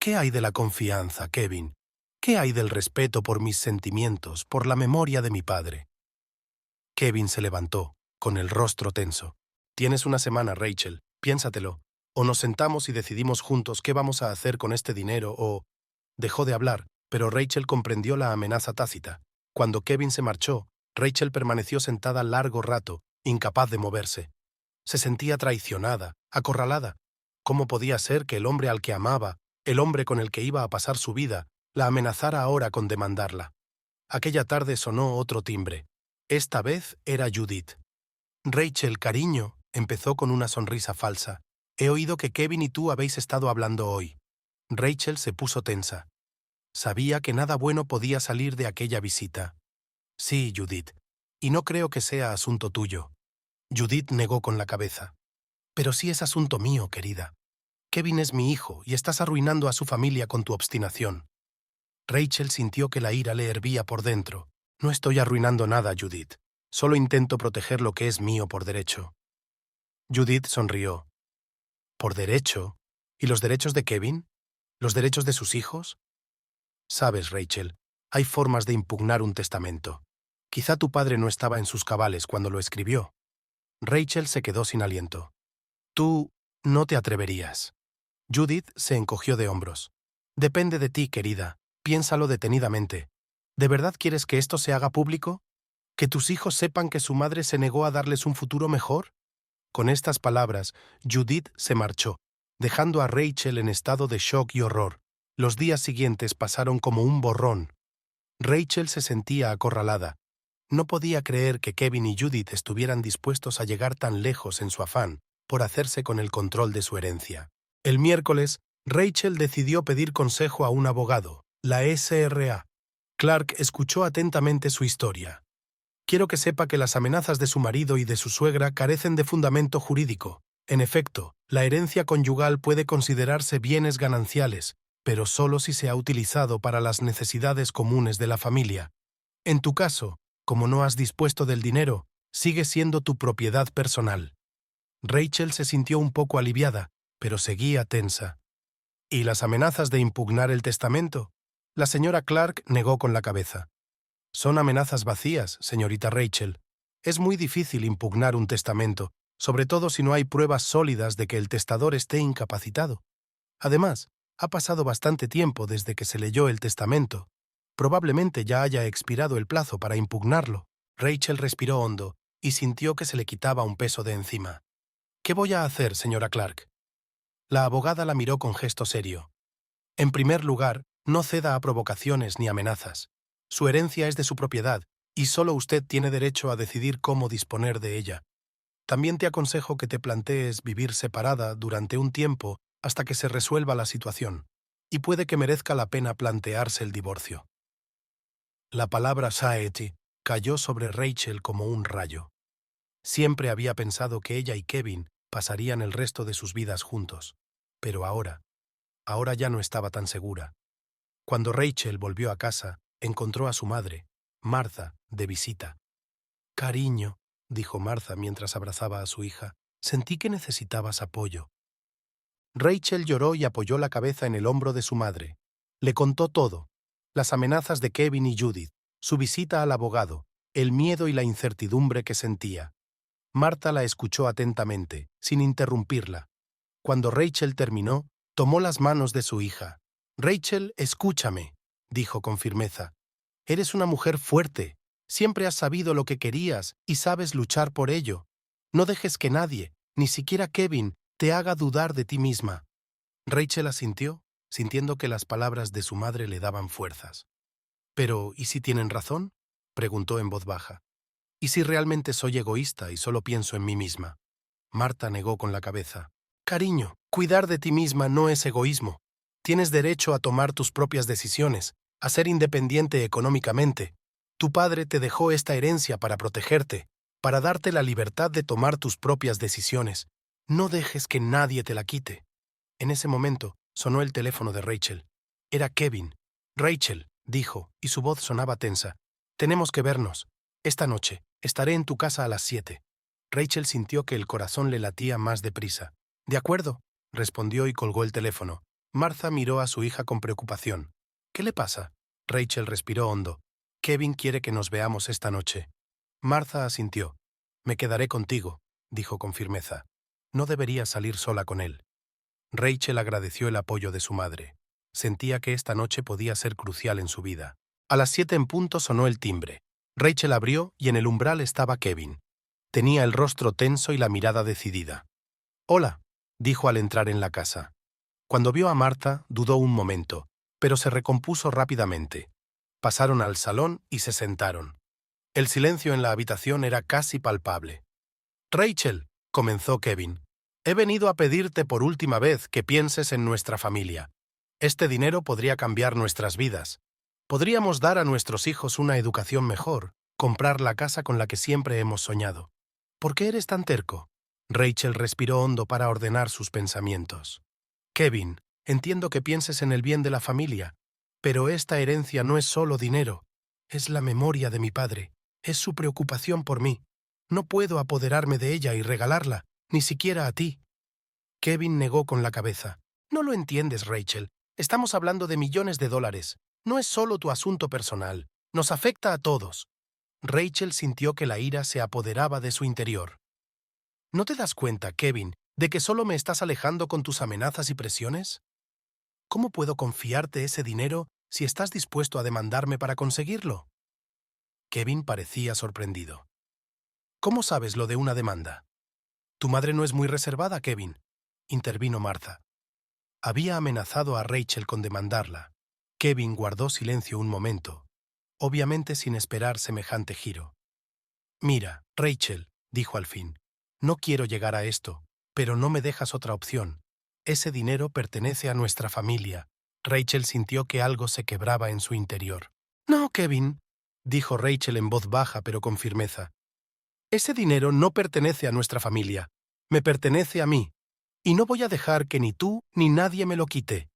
¿Qué hay de la confianza, Kevin? ¿Qué hay del respeto por mis sentimientos, por la memoria de mi padre? Kevin se levantó, con el rostro tenso. Tienes una semana, Rachel. Piénsatelo. O nos sentamos y decidimos juntos qué vamos a hacer con este dinero o... Dejó de hablar, pero Rachel comprendió la amenaza tácita. Cuando Kevin se marchó, Rachel permaneció sentada largo rato, incapaz de moverse. Se sentía traicionada, acorralada. ¿Cómo podía ser que el hombre al que amaba, el hombre con el que iba a pasar su vida, la amenazara ahora con demandarla? Aquella tarde sonó otro timbre. Esta vez era Judith. Rachel, cariño, empezó con una sonrisa falsa. He oído que Kevin y tú habéis estado hablando hoy. Rachel se puso tensa. Sabía que nada bueno podía salir de aquella visita. Sí, Judith. Y no creo que sea asunto tuyo. Judith negó con la cabeza. Pero sí es asunto mío, querida. Kevin es mi hijo y estás arruinando a su familia con tu obstinación. Rachel sintió que la ira le hervía por dentro. No estoy arruinando nada, Judith. Solo intento proteger lo que es mío por derecho. Judith sonrió. ¿Por derecho? ¿Y los derechos de Kevin? ¿Los derechos de sus hijos? Sabes, Rachel, hay formas de impugnar un testamento. Quizá tu padre no estaba en sus cabales cuando lo escribió. Rachel se quedó sin aliento. Tú no te atreverías. Judith se encogió de hombros. Depende de ti, querida. Piénsalo detenidamente. ¿De verdad quieres que esto se haga público? ¿Que tus hijos sepan que su madre se negó a darles un futuro mejor? Con estas palabras, Judith se marchó, dejando a Rachel en estado de shock y horror. Los días siguientes pasaron como un borrón. Rachel se sentía acorralada. No podía creer que Kevin y Judith estuvieran dispuestos a llegar tan lejos en su afán por hacerse con el control de su herencia. El miércoles, Rachel decidió pedir consejo a un abogado, la SRA. Clark escuchó atentamente su historia. Quiero que sepa que las amenazas de su marido y de su suegra carecen de fundamento jurídico. En efecto, la herencia conyugal puede considerarse bienes gananciales, pero solo si se ha utilizado para las necesidades comunes de la familia. En tu caso, como no has dispuesto del dinero, sigue siendo tu propiedad personal. Rachel se sintió un poco aliviada, pero seguía tensa. ¿Y las amenazas de impugnar el testamento? La señora Clark negó con la cabeza. Son amenazas vacías, señorita Rachel. Es muy difícil impugnar un testamento, sobre todo si no hay pruebas sólidas de que el testador esté incapacitado. Además, ha pasado bastante tiempo desde que se leyó el testamento. Probablemente ya haya expirado el plazo para impugnarlo. Rachel respiró hondo y sintió que se le quitaba un peso de encima. ¿Qué voy a hacer, señora Clark? La abogada la miró con gesto serio. En primer lugar, no ceda a provocaciones ni amenazas. Su herencia es de su propiedad, y solo usted tiene derecho a decidir cómo disponer de ella. También te aconsejo que te plantees vivir separada durante un tiempo hasta que se resuelva la situación, y puede que merezca la pena plantearse el divorcio. La palabra Saeti cayó sobre Rachel como un rayo. Siempre había pensado que ella y Kevin pasarían el resto de sus vidas juntos, pero ahora ya no estaba tan segura. Cuando Rachel volvió a casa, encontró a su madre, Martha, de visita. «Cariño, dijo Martha mientras abrazaba a su hija. Sentí que necesitabas apoyo. Rachel lloró y apoyó la cabeza en el hombro de su madre. Le contó todo: las amenazas de Kevin y Judith, su visita al abogado, el miedo y la incertidumbre que sentía. Martha la escuchó atentamente, sin interrumpirla. Cuando Rachel terminó, tomó las manos de su hija. «Rachel, escúchame», dijo con firmeza. «Eres una mujer fuerte. Siempre has sabido lo que querías y sabes luchar por ello. No dejes que nadie, ni siquiera Kevin, te haga dudar de ti misma». Rachel asintió, sintiendo que las palabras de su madre le daban fuerzas. «Pero, ¿y si tienen razón?», preguntó en voz baja. «¿Y si realmente soy egoísta y solo pienso en mí misma?». Martha negó con la cabeza. «Cariño, cuidar de ti misma no es egoísmo. Tienes derecho a tomar tus propias decisiones, a ser independiente económicamente. Tu padre te dejó esta herencia para protegerte, para darte la libertad de tomar tus propias decisiones. No dejes que nadie te la quite». En ese momento sonó el teléfono de Rachel. Era Kevin. «Rachel», dijo, y su voz sonaba tensa. «Tenemos que vernos. Esta noche. Estaré en tu casa a las 7». Rachel sintió que el corazón le latía más deprisa. «De acuerdo», respondió y colgó el teléfono. Martha miró a su hija con preocupación. «¿Qué le pasa?». Rachel respiró hondo. «Kevin quiere que nos veamos esta noche». Martha asintió. «Me quedaré contigo», dijo con firmeza. «No deberías salir sola con él». Rachel agradeció el apoyo de su madre. Sentía que esta noche podía ser crucial en su vida. A las 7 en punto sonó el timbre. Rachel abrió y en el umbral estaba Kevin. Tenía el rostro tenso y la mirada decidida. «Hola», dijo al entrar en la casa. Cuando vio a Martha, dudó un momento, pero se recompuso rápidamente. Pasaron al salón y se sentaron. El silencio en la habitación era casi palpable. «Rachel», comenzó Kevin, «he venido a pedirte por última vez que pienses en nuestra familia. Este dinero podría cambiar nuestras vidas. Podríamos dar a nuestros hijos una educación mejor, comprar la casa con la que siempre hemos soñado. ¿Por qué eres tan terco?». Rachel respiró hondo para ordenar sus pensamientos. «Kevin, entiendo que pienses en el bien de la familia, pero esta herencia no es solo dinero. Es la memoria de mi padre. Es su preocupación por mí. No puedo apoderarme de ella y regalarla, ni siquiera a ti». Kevin negó con la cabeza. «No lo entiendes, Rachel. Estamos hablando de millones de dólares. No es solo tu asunto personal. Nos afecta a todos». Rachel sintió que la ira se apoderaba de su interior. «¿No te das cuenta, Kevin, de que solo me estás alejando con tus amenazas y presiones? ¿Cómo puedo confiarte ese dinero si estás dispuesto a demandarme para conseguirlo?». Kevin parecía sorprendido. «¿Cómo sabes lo de una demanda?». «Tu madre no es muy reservada, Kevin», intervino Martha. Había amenazado a Rachel con demandarla. Kevin guardó silencio un momento, obviamente sin esperar semejante giro. «Mira, Rachel», dijo al fin, «no quiero llegar a esto, pero no me dejas otra opción. Ese dinero pertenece a nuestra familia». Rachel sintió que algo se quebraba en su interior. «No, Kevin», dijo Rachel en voz baja pero con firmeza. «Ese dinero no pertenece a nuestra familia. Me pertenece a mí. Y no voy a dejar que ni tú ni nadie me lo quite».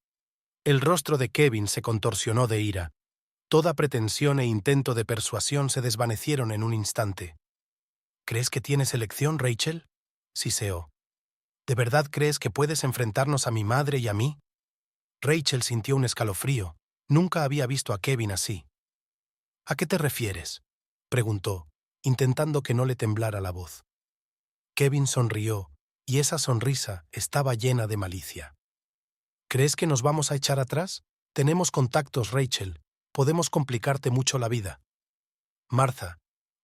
El rostro de Kevin se contorsionó de ira. Toda pretensión e intento de persuasión se desvanecieron en un instante. «¿Crees que tienes elección, Rachel?», siseó. «¿De verdad crees que puedes enfrentarnos a mi madre y a mí?». Rachel sintió un escalofrío. Nunca había visto a Kevin así. «¿A qué te refieres?», preguntó, intentando que no le temblara la voz. Kevin sonrió, y esa sonrisa estaba llena de malicia. «¿Crees que nos vamos a echar atrás? Tenemos contactos, Rachel. Podemos complicarte mucho la vida». Martha,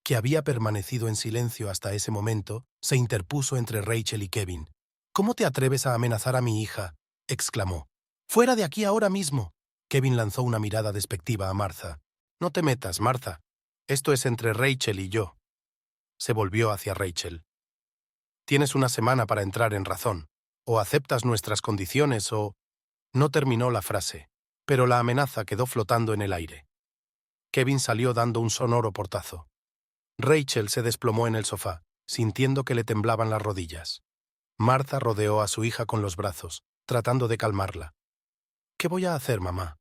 que había permanecido en silencio hasta ese momento, se interpuso entre Rachel y Kevin. «¿Cómo te atreves a amenazar a mi hija?», exclamó. «Fuera de aquí ahora mismo». Kevin lanzó una mirada despectiva a Martha. «No te metas, Martha. Esto es entre Rachel y yo». Se volvió hacia Rachel. «Tienes una semana para entrar en razón. O aceptas nuestras condiciones o…». No terminó la frase, pero la amenaza quedó flotando en el aire. Kevin salió dando un sonoro portazo. Rachel se desplomó en el sofá, sintiendo que le temblaban las rodillas. Martha rodeó a su hija con los brazos, tratando de calmarla. «¿Qué voy a hacer, mamá?»,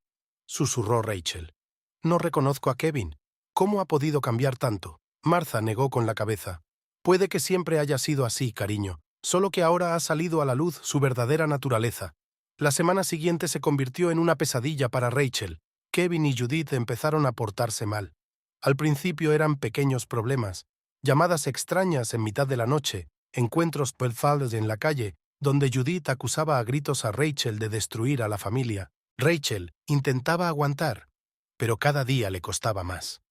susurró Rachel. «No reconozco a Kevin. ¿Cómo ha podido cambiar tanto?». Martha negó con la cabeza. Puede que siempre haya sido así, cariño, solo que ahora ha salido a la luz su verdadera naturaleza. La semana siguiente se convirtió en una pesadilla para Rachel. Kevin y Judith empezaron a portarse mal. Al principio eran pequeños problemas, llamadas extrañas en mitad de la noche, encuentros pelfados en la calle, donde Judith acusaba a gritos a Rachel de destruir a la familia. Rachel intentaba aguantar, pero cada día le costaba más.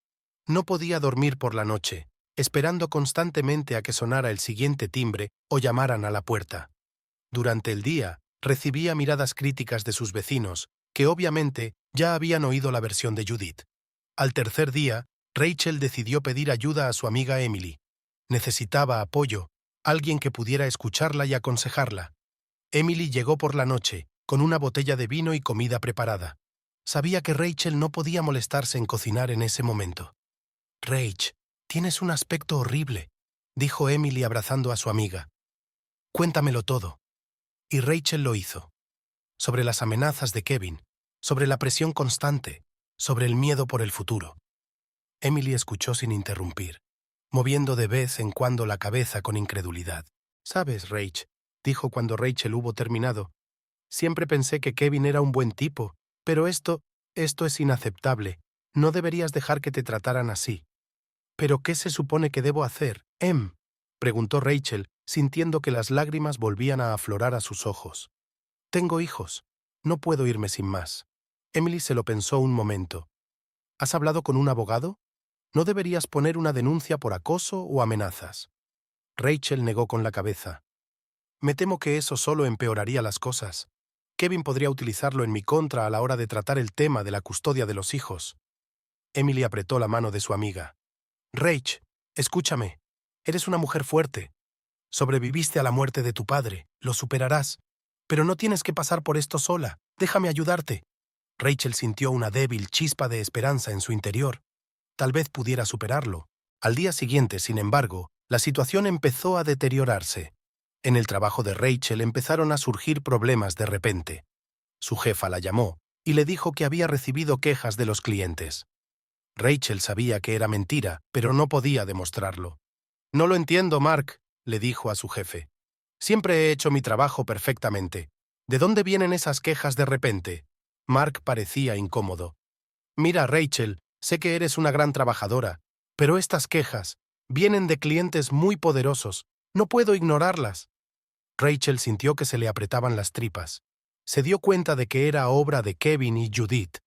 No podía dormir por la noche, esperando constantemente a que sonara el siguiente timbre o llamaran a la puerta. Durante el día, recibía miradas críticas de sus vecinos, que obviamente ya habían oído la versión de Judith. Al tercer día, Rachel decidió pedir ayuda a su amiga Emily. Necesitaba apoyo, alguien que pudiera escucharla y aconsejarla. Emily llegó por la noche, con una botella de vino y comida preparada. Sabía que Rachel no podía molestarse en cocinar en ese momento. «Rach, tienes un aspecto horrible», dijo Emily abrazando a su amiga. «Cuéntamelo todo». Y Rachel lo hizo. Sobre las amenazas de Kevin, sobre la presión constante, sobre el miedo por el futuro. Emily escuchó sin interrumpir, moviendo de vez en cuando la cabeza con incredulidad. «Sabes, Rach», dijo cuando Rachel hubo terminado, «siempre pensé que Kevin era un buen tipo, pero esto es inaceptable. No deberías dejar que te trataran así». «¿Pero qué se supone que debo hacer, Em?», preguntó Rachel, sintiendo que las lágrimas volvían a aflorar a sus ojos. «Tengo hijos. No puedo irme sin más». Emily se lo pensó un momento. «¿Has hablado con un abogado? ¿No deberías poner una denuncia por acoso o amenazas?» Rachel negó con la cabeza. «Me temo que eso solo empeoraría las cosas. Kevin podría utilizarlo en mi contra a la hora de tratar el tema de la custodia de los hijos». Emily apretó la mano de su amiga. «Rach, escúchame. Eres una mujer fuerte. Sobreviviste a la muerte de tu padre. Lo superarás. Pero no tienes que pasar por esto sola. Déjame ayudarte». Rachel sintió una débil chispa de esperanza en su interior. Tal vez pudiera superarlo. Al día siguiente, sin embargo, la situación empezó a deteriorarse. En el trabajo de Rachel empezaron a surgir problemas de repente. Su jefa la llamó y le dijo que había recibido quejas de los clientes. Rachel sabía que era mentira, pero no podía demostrarlo. «No lo entiendo, Mark», le dijo a su jefe. «Siempre he hecho mi trabajo perfectamente. ¿De dónde vienen esas quejas de repente?» Mark parecía incómodo. «Mira, Rachel, sé que eres una gran trabajadora, pero estas quejas vienen de clientes muy poderosos. No puedo ignorarlas». Rachel sintió que se le apretaban las tripas. Se dio cuenta de que era obra de Kevin y Judith.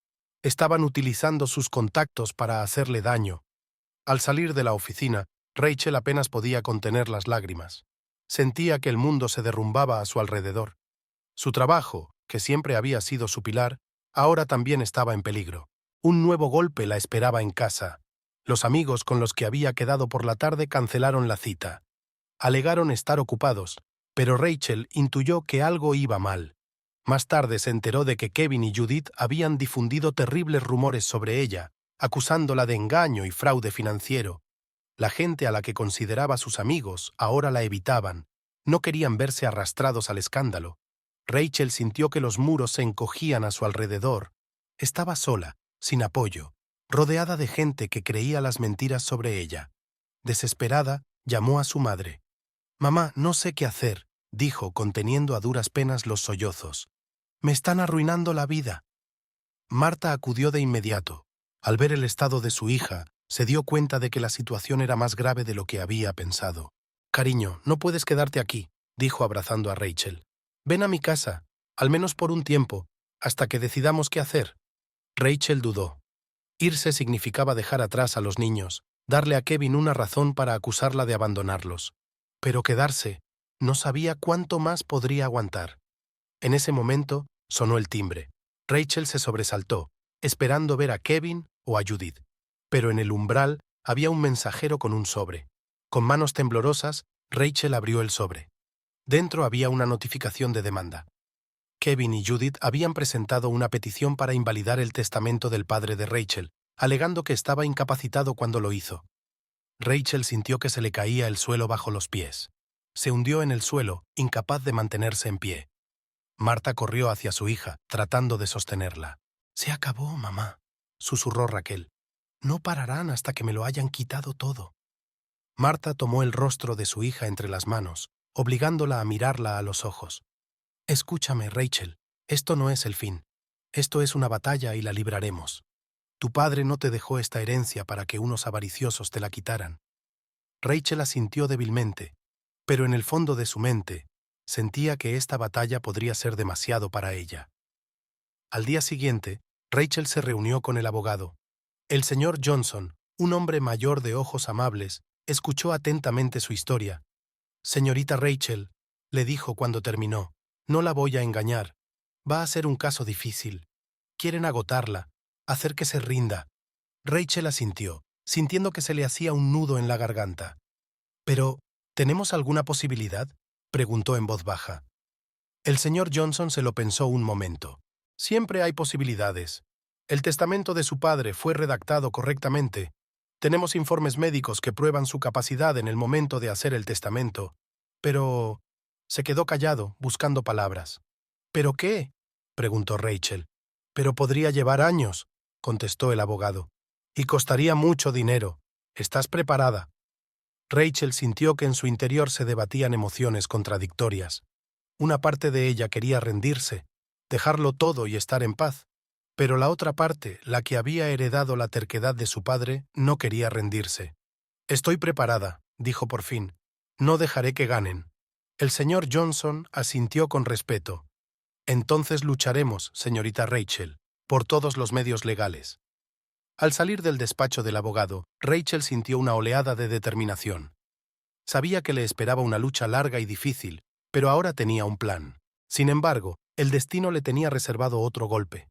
Estaban utilizando sus contactos para hacerle daño. Al salir de la oficina, Rachel apenas podía contener las lágrimas. Sentía que el mundo se derrumbaba a su alrededor. Su trabajo, que siempre había sido su pilar, ahora también estaba en peligro. Un nuevo golpe la esperaba en casa. Los amigos con los que había quedado por la tarde cancelaron la cita. Alegaron estar ocupados, pero Rachel intuyó que algo iba mal. Más tarde se enteró de que Kevin y Judith habían difundido terribles rumores sobre ella, acusándola de engaño y fraude financiero. La gente a la que consideraba sus amigos ahora la evitaban. No querían verse arrastrados al escándalo. Rachel sintió que los muros se encogían a su alrededor. Estaba sola, sin apoyo, rodeada de gente que creía las mentiras sobre ella. Desesperada, llamó a su madre. «Mamá, no sé qué hacer», dijo, conteniendo a duras penas los sollozos. «Me están arruinando la vida». Marta acudió de inmediato. Al ver el estado de su hija, se dio cuenta de que la situación era más grave de lo que había pensado. «Cariño, no puedes quedarte aquí», dijo abrazando a Rachel. «Ven a mi casa, al menos por un tiempo, hasta que decidamos qué hacer». Rachel dudó. Irse significaba dejar atrás a los niños, darle a Kevin una razón para acusarla de abandonarlos. Pero quedarse, no sabía cuánto más podría aguantar. En ese momento sonó el timbre. Rachel se sobresaltó, esperando ver a Kevin o a Judith. Pero en el umbral había un mensajero con un sobre. Con manos temblorosas, Rachel abrió el sobre. Dentro había una notificación de demanda. Kevin y Judith habían presentado una petición para invalidar el testamento del padre de Rachel, alegando que estaba incapacitado cuando lo hizo. Rachel sintió que se le caía el suelo bajo los pies. Se hundió en el suelo, incapaz de mantenerse en pie. Marta corrió hacia su hija, tratando de sostenerla. «Se acabó, mamá», susurró Raquel. «No pararán hasta que me lo hayan quitado todo». Marta tomó el rostro de su hija entre las manos, obligándola a mirarla a los ojos. «Escúchame, Rachel, esto no es el fin. Esto es una batalla y la libraremos. Tu padre no te dejó esta herencia para que unos avariciosos te la quitaran». Rachel asintió débilmente, pero en el fondo de su mente sentía que esta batalla podría ser demasiado para ella. Al día siguiente, Rachel se reunió con el abogado. El señor Johnson, un hombre mayor de ojos amables, escuchó atentamente su historia. «Señorita Rachel», le dijo cuando terminó, «no la voy a engañar. Va a ser un caso difícil. Quieren agotarla, hacer que se rinda». Rachel asintió, sintiendo que se le hacía un nudo en la garganta. «Pero, ¿tenemos alguna posibilidad?», preguntó en voz baja. El señor Johnson se lo pensó un momento. «Siempre hay posibilidades. El testamento de su padre fue redactado correctamente. Tenemos informes médicos que prueban su capacidad en el momento de hacer el testamento. Pero…» Se quedó callado, buscando palabras. «¿Pero qué?», preguntó Rachel. «Pero podría llevar años», contestó el abogado. «Y costaría mucho dinero. ¿Estás preparada?». Rachel sintió que en su interior se debatían emociones contradictorias. Una parte de ella quería rendirse, dejarlo todo y estar en paz, pero la otra parte, la que había heredado la terquedad de su padre, no quería rendirse. «Estoy preparada», dijo por fin. «No dejaré que ganen». El señor Johnson asintió con respeto. «Entonces lucharemos, señorita Rachel, por todos los medios legales». Al salir del despacho del abogado, Rachel sintió una oleada de determinación. Sabía que le esperaba una lucha larga y difícil, pero ahora tenía un plan. Sin embargo, el destino le tenía reservado otro golpe.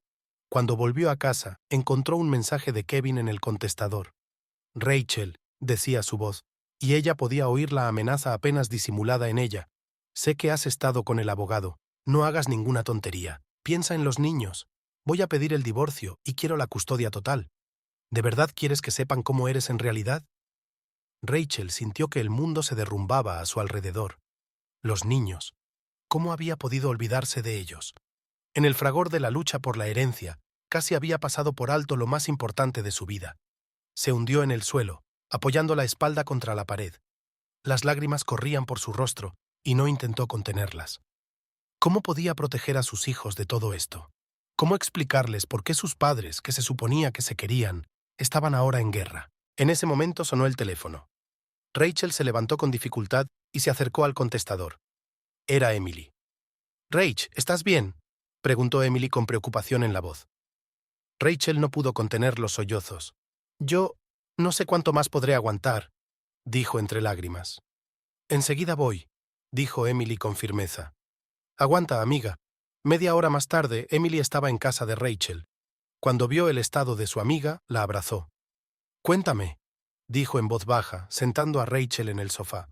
Cuando volvió a casa, encontró un mensaje de Kevin en el contestador. «Rachel», decía su voz, y ella podía oír la amenaza apenas disimulada en ella. «Sé que has estado con el abogado. No hagas ninguna tontería. Piensa en los niños. Voy a pedir el divorcio y quiero la custodia total. ¿De verdad quieres que sepan cómo eres en realidad?». Rachel sintió que el mundo se derrumbaba a su alrededor. Los niños. ¿Cómo había podido olvidarse de ellos? En el fragor de la lucha por la herencia, casi había pasado por alto lo más importante de su vida. Se hundió en el suelo, apoyando la espalda contra la pared. Las lágrimas corrían por su rostro y no intentó contenerlas. ¿Cómo podía proteger a sus hijos de todo esto? ¿Cómo explicarles por qué sus padres, que se suponía que se querían, estaban ahora en guerra? En ese momento sonó el teléfono. Rachel se levantó con dificultad y se acercó al contestador. Era Emily. «Rach, ¿estás bien?», preguntó Emily con preocupación en la voz. Rachel no pudo contener los sollozos. «Yo no sé cuánto más podré aguantar», dijo entre lágrimas. «Enseguida voy», dijo Emily con firmeza. «Aguanta, amiga». Media hora más tarde, Emily estaba en casa de Rachel. Cuando vio el estado de su amiga, la abrazó. «Cuéntame», dijo en voz baja, sentando a Rachel en el sofá.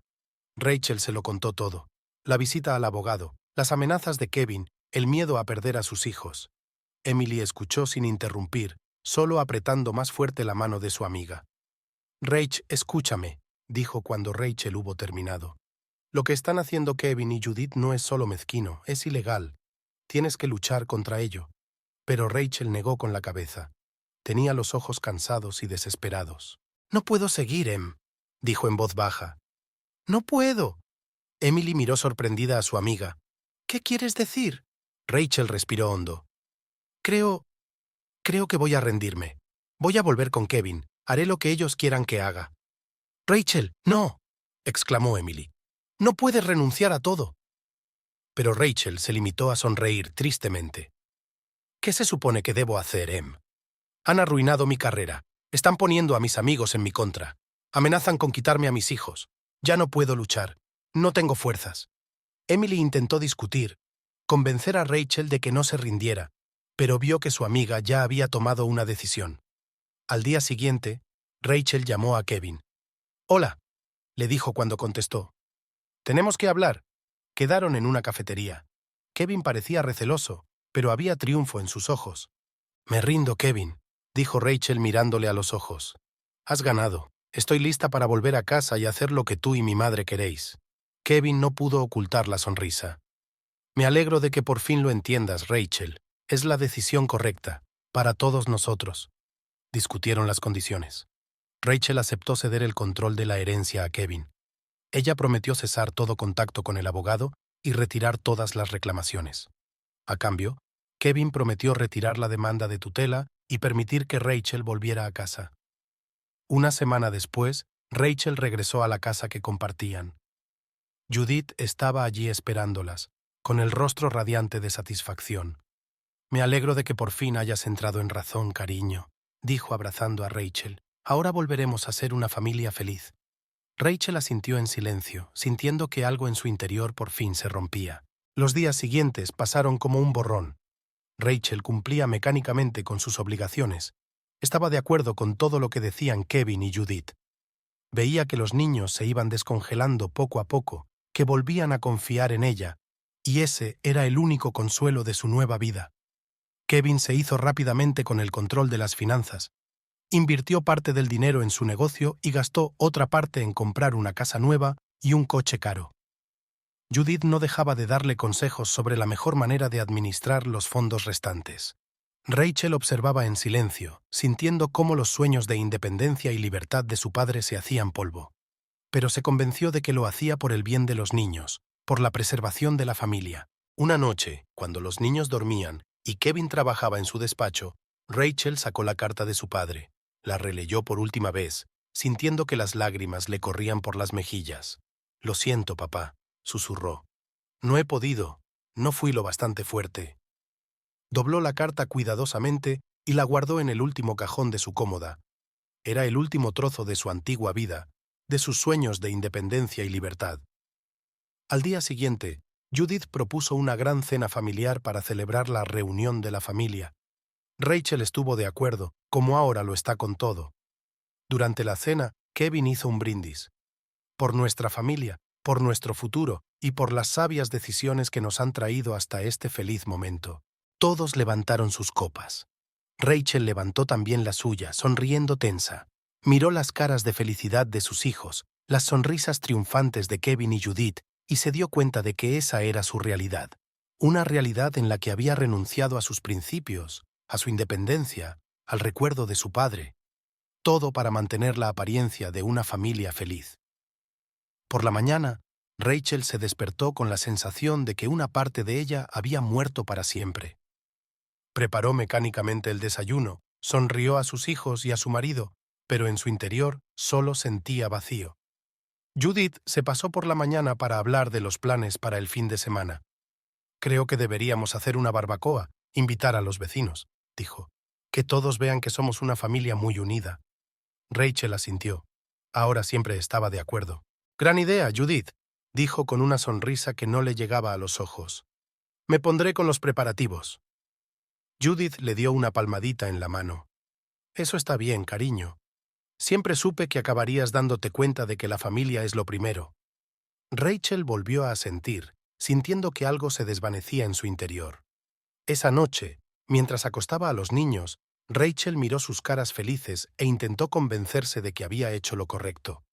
Rachel se lo contó todo. La visita al abogado, las amenazas de Kevin, el miedo a perder a sus hijos. Emily escuchó sin interrumpir, solo apretando más fuerte la mano de su amiga. «Rach, escúchame», dijo cuando Rachel hubo terminado. «Lo que están haciendo Kevin y Judith no es solo mezquino, es ilegal. Tienes que luchar contra ello». Pero Rachel negó con la cabeza. Tenía los ojos cansados y desesperados. «No puedo seguir, dijo en voz baja. «No puedo». Emily miró sorprendida a su amiga. «¿Qué quieres decir?». Rachel respiró hondo. Creo que voy a rendirme. Voy a volver con Kevin. Haré lo que ellos quieran que haga». «Rachel, no», exclamó Emily. «No puedes renunciar a todo». Pero Rachel se limitó a sonreír tristemente. «¿Qué se supone que debo hacer, Em? Han arruinado mi carrera. Están poniendo a mis amigos en mi contra. Amenazan con quitarme a mis hijos. Ya no puedo luchar. No tengo fuerzas». Emily intentó discutir, convencer a Rachel de que no se rindiera, pero vio que su amiga ya había tomado una decisión. Al día siguiente, Rachel llamó a Kevin. «Hola», le dijo cuando contestó. «Tenemos que hablar». Quedaron en una cafetería. Kevin parecía receloso, pero había triunfo en sus ojos. «Me rindo, Kevin», dijo Rachel mirándole a los ojos. «Has ganado. Estoy lista para volver a casa y hacer lo que tú y mi madre queréis». Kevin no pudo ocultar la sonrisa. «Me alegro de que por fin lo entiendas, Rachel. Es la decisión correcta, para todos nosotros». Discutieron las condiciones. Rachel aceptó ceder el control de la herencia a Kevin. Ella prometió cesar todo contacto con el abogado y retirar todas las reclamaciones. A cambio, Kevin prometió retirar la demanda de tutela y permitir que Rachel volviera a casa. Una semana después, Rachel regresó a la casa que compartían. Judith estaba allí esperándolas, con el rostro radiante de satisfacción. «Me alegro de que por fin hayas entrado en razón, cariño», dijo abrazando a Rachel. «Ahora volveremos a ser una familia feliz». Rachel asintió en silencio, sintiendo que algo en su interior por fin se rompía. Los días siguientes pasaron como un borrón. Rachel cumplía mecánicamente con sus obligaciones. Estaba de acuerdo con todo lo que decían Kevin y Judith. Veía que los niños se iban descongelando poco a poco, que volvían a confiar en ella, y ese era el único consuelo de su nueva vida. Kevin se hizo rápidamente con el control de las finanzas. Invirtió parte del dinero en su negocio y gastó otra parte en comprar una casa nueva y un coche caro. Judith no dejaba de darle consejos sobre la mejor manera de administrar los fondos restantes. Rachel observaba en silencio, sintiendo cómo los sueños de independencia y libertad de su padre se hacían polvo. Pero se convenció de que lo hacía por el bien de los niños, por la preservación de la familia. Una noche, cuando los niños dormían y Kevin trabajaba en su despacho, Rachel sacó la carta de su padre. La releyó por última vez, sintiendo que las lágrimas le corrían por las mejillas. «Lo siento, papá», susurró. «No he podido, no fui lo bastante fuerte». Dobló la carta cuidadosamente y la guardó en el último cajón de su cómoda. Era el último trozo de su antigua vida, de sus sueños de independencia y libertad. Al día siguiente, Judith propuso una gran cena familiar para celebrar la reunión de la familia. Rachel estuvo de acuerdo, como ahora lo está con todo. Durante la cena, Kevin hizo un brindis. «Por nuestra familia, por nuestro futuro y por las sabias decisiones que nos han traído hasta este feliz momento». Todos levantaron sus copas. Rachel levantó también la suya, sonriendo tensa. Miró las caras de felicidad de sus hijos, las sonrisas triunfantes de Kevin y Judith, y se dio cuenta de que esa era su realidad. Una realidad en la que había renunciado a sus principios, a su independencia, al recuerdo de su padre. Todo para mantener la apariencia de una familia feliz. Por la mañana, Rachel se despertó con la sensación de que una parte de ella había muerto para siempre. Preparó mecánicamente el desayuno, sonrió a sus hijos y a su marido, pero en su interior solo sentía vacío. Judith se pasó por la mañana para hablar de los planes para el fin de semana. «Creo que deberíamos hacer una barbacoa, invitar a los vecinos», dijo. «Que todos vean que somos una familia muy unida». Rachel asintió. Ahora siempre estaba de acuerdo. «Gran idea, Judith», dijo con una sonrisa que no le llegaba a los ojos. «Me pondré con los preparativos». Judith le dio una palmadita en la mano. «Eso está bien, cariño. Siempre supe que acabarías dándote cuenta de que la familia es lo primero». Rachel volvió a asentir, sintiendo que algo se desvanecía en su interior. Esa noche, mientras acostaba a los niños, Rachel miró sus caras felices e intentó convencerse de que había hecho lo correcto,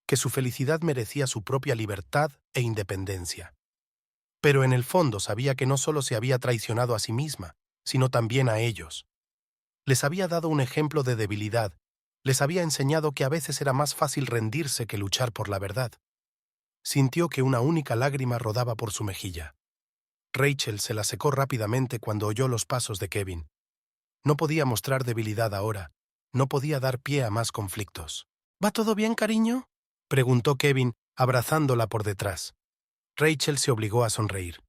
que su felicidad merecía su propia libertad e independencia. Pero en el fondo sabía que no solo se había traicionado a sí misma, sino también a ellos. Les había dado un ejemplo de debilidad, les había enseñado que a veces era más fácil rendirse que luchar por la verdad. Sintió que una única lágrima rodaba por su mejilla. Rachel se la secó rápidamente cuando oyó los pasos de Kevin. No podía mostrar debilidad ahora, no podía dar pie a más conflictos. «¿Va todo bien, cariño?», preguntó Kevin, abrazándola por detrás. Rachel se obligó a sonreír.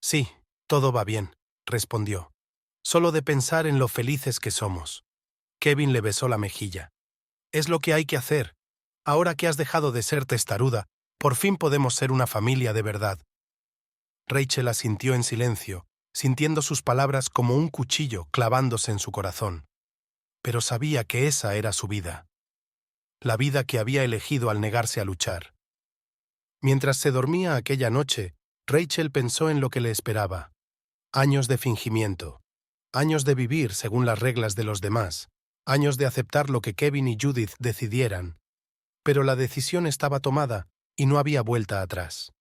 «Sí, todo va bien», respondió. «Solo de pensar en lo felices que somos». Kevin le besó la mejilla. «Es lo que hay que hacer. Ahora que has dejado de ser testaruda, por fin podemos ser una familia de verdad». Rachel asintió en silencio, sintiendo sus palabras como un cuchillo clavándose en su corazón. Pero sabía que esa era su vida. La vida que había elegido al negarse a luchar. Mientras se dormía aquella noche, Rachel pensó en lo que le esperaba. Años de fingimiento. Años de vivir según las reglas de los demás. Años de aceptar lo que Kevin y Judith decidieran. Pero la decisión estaba tomada y no había vuelta atrás.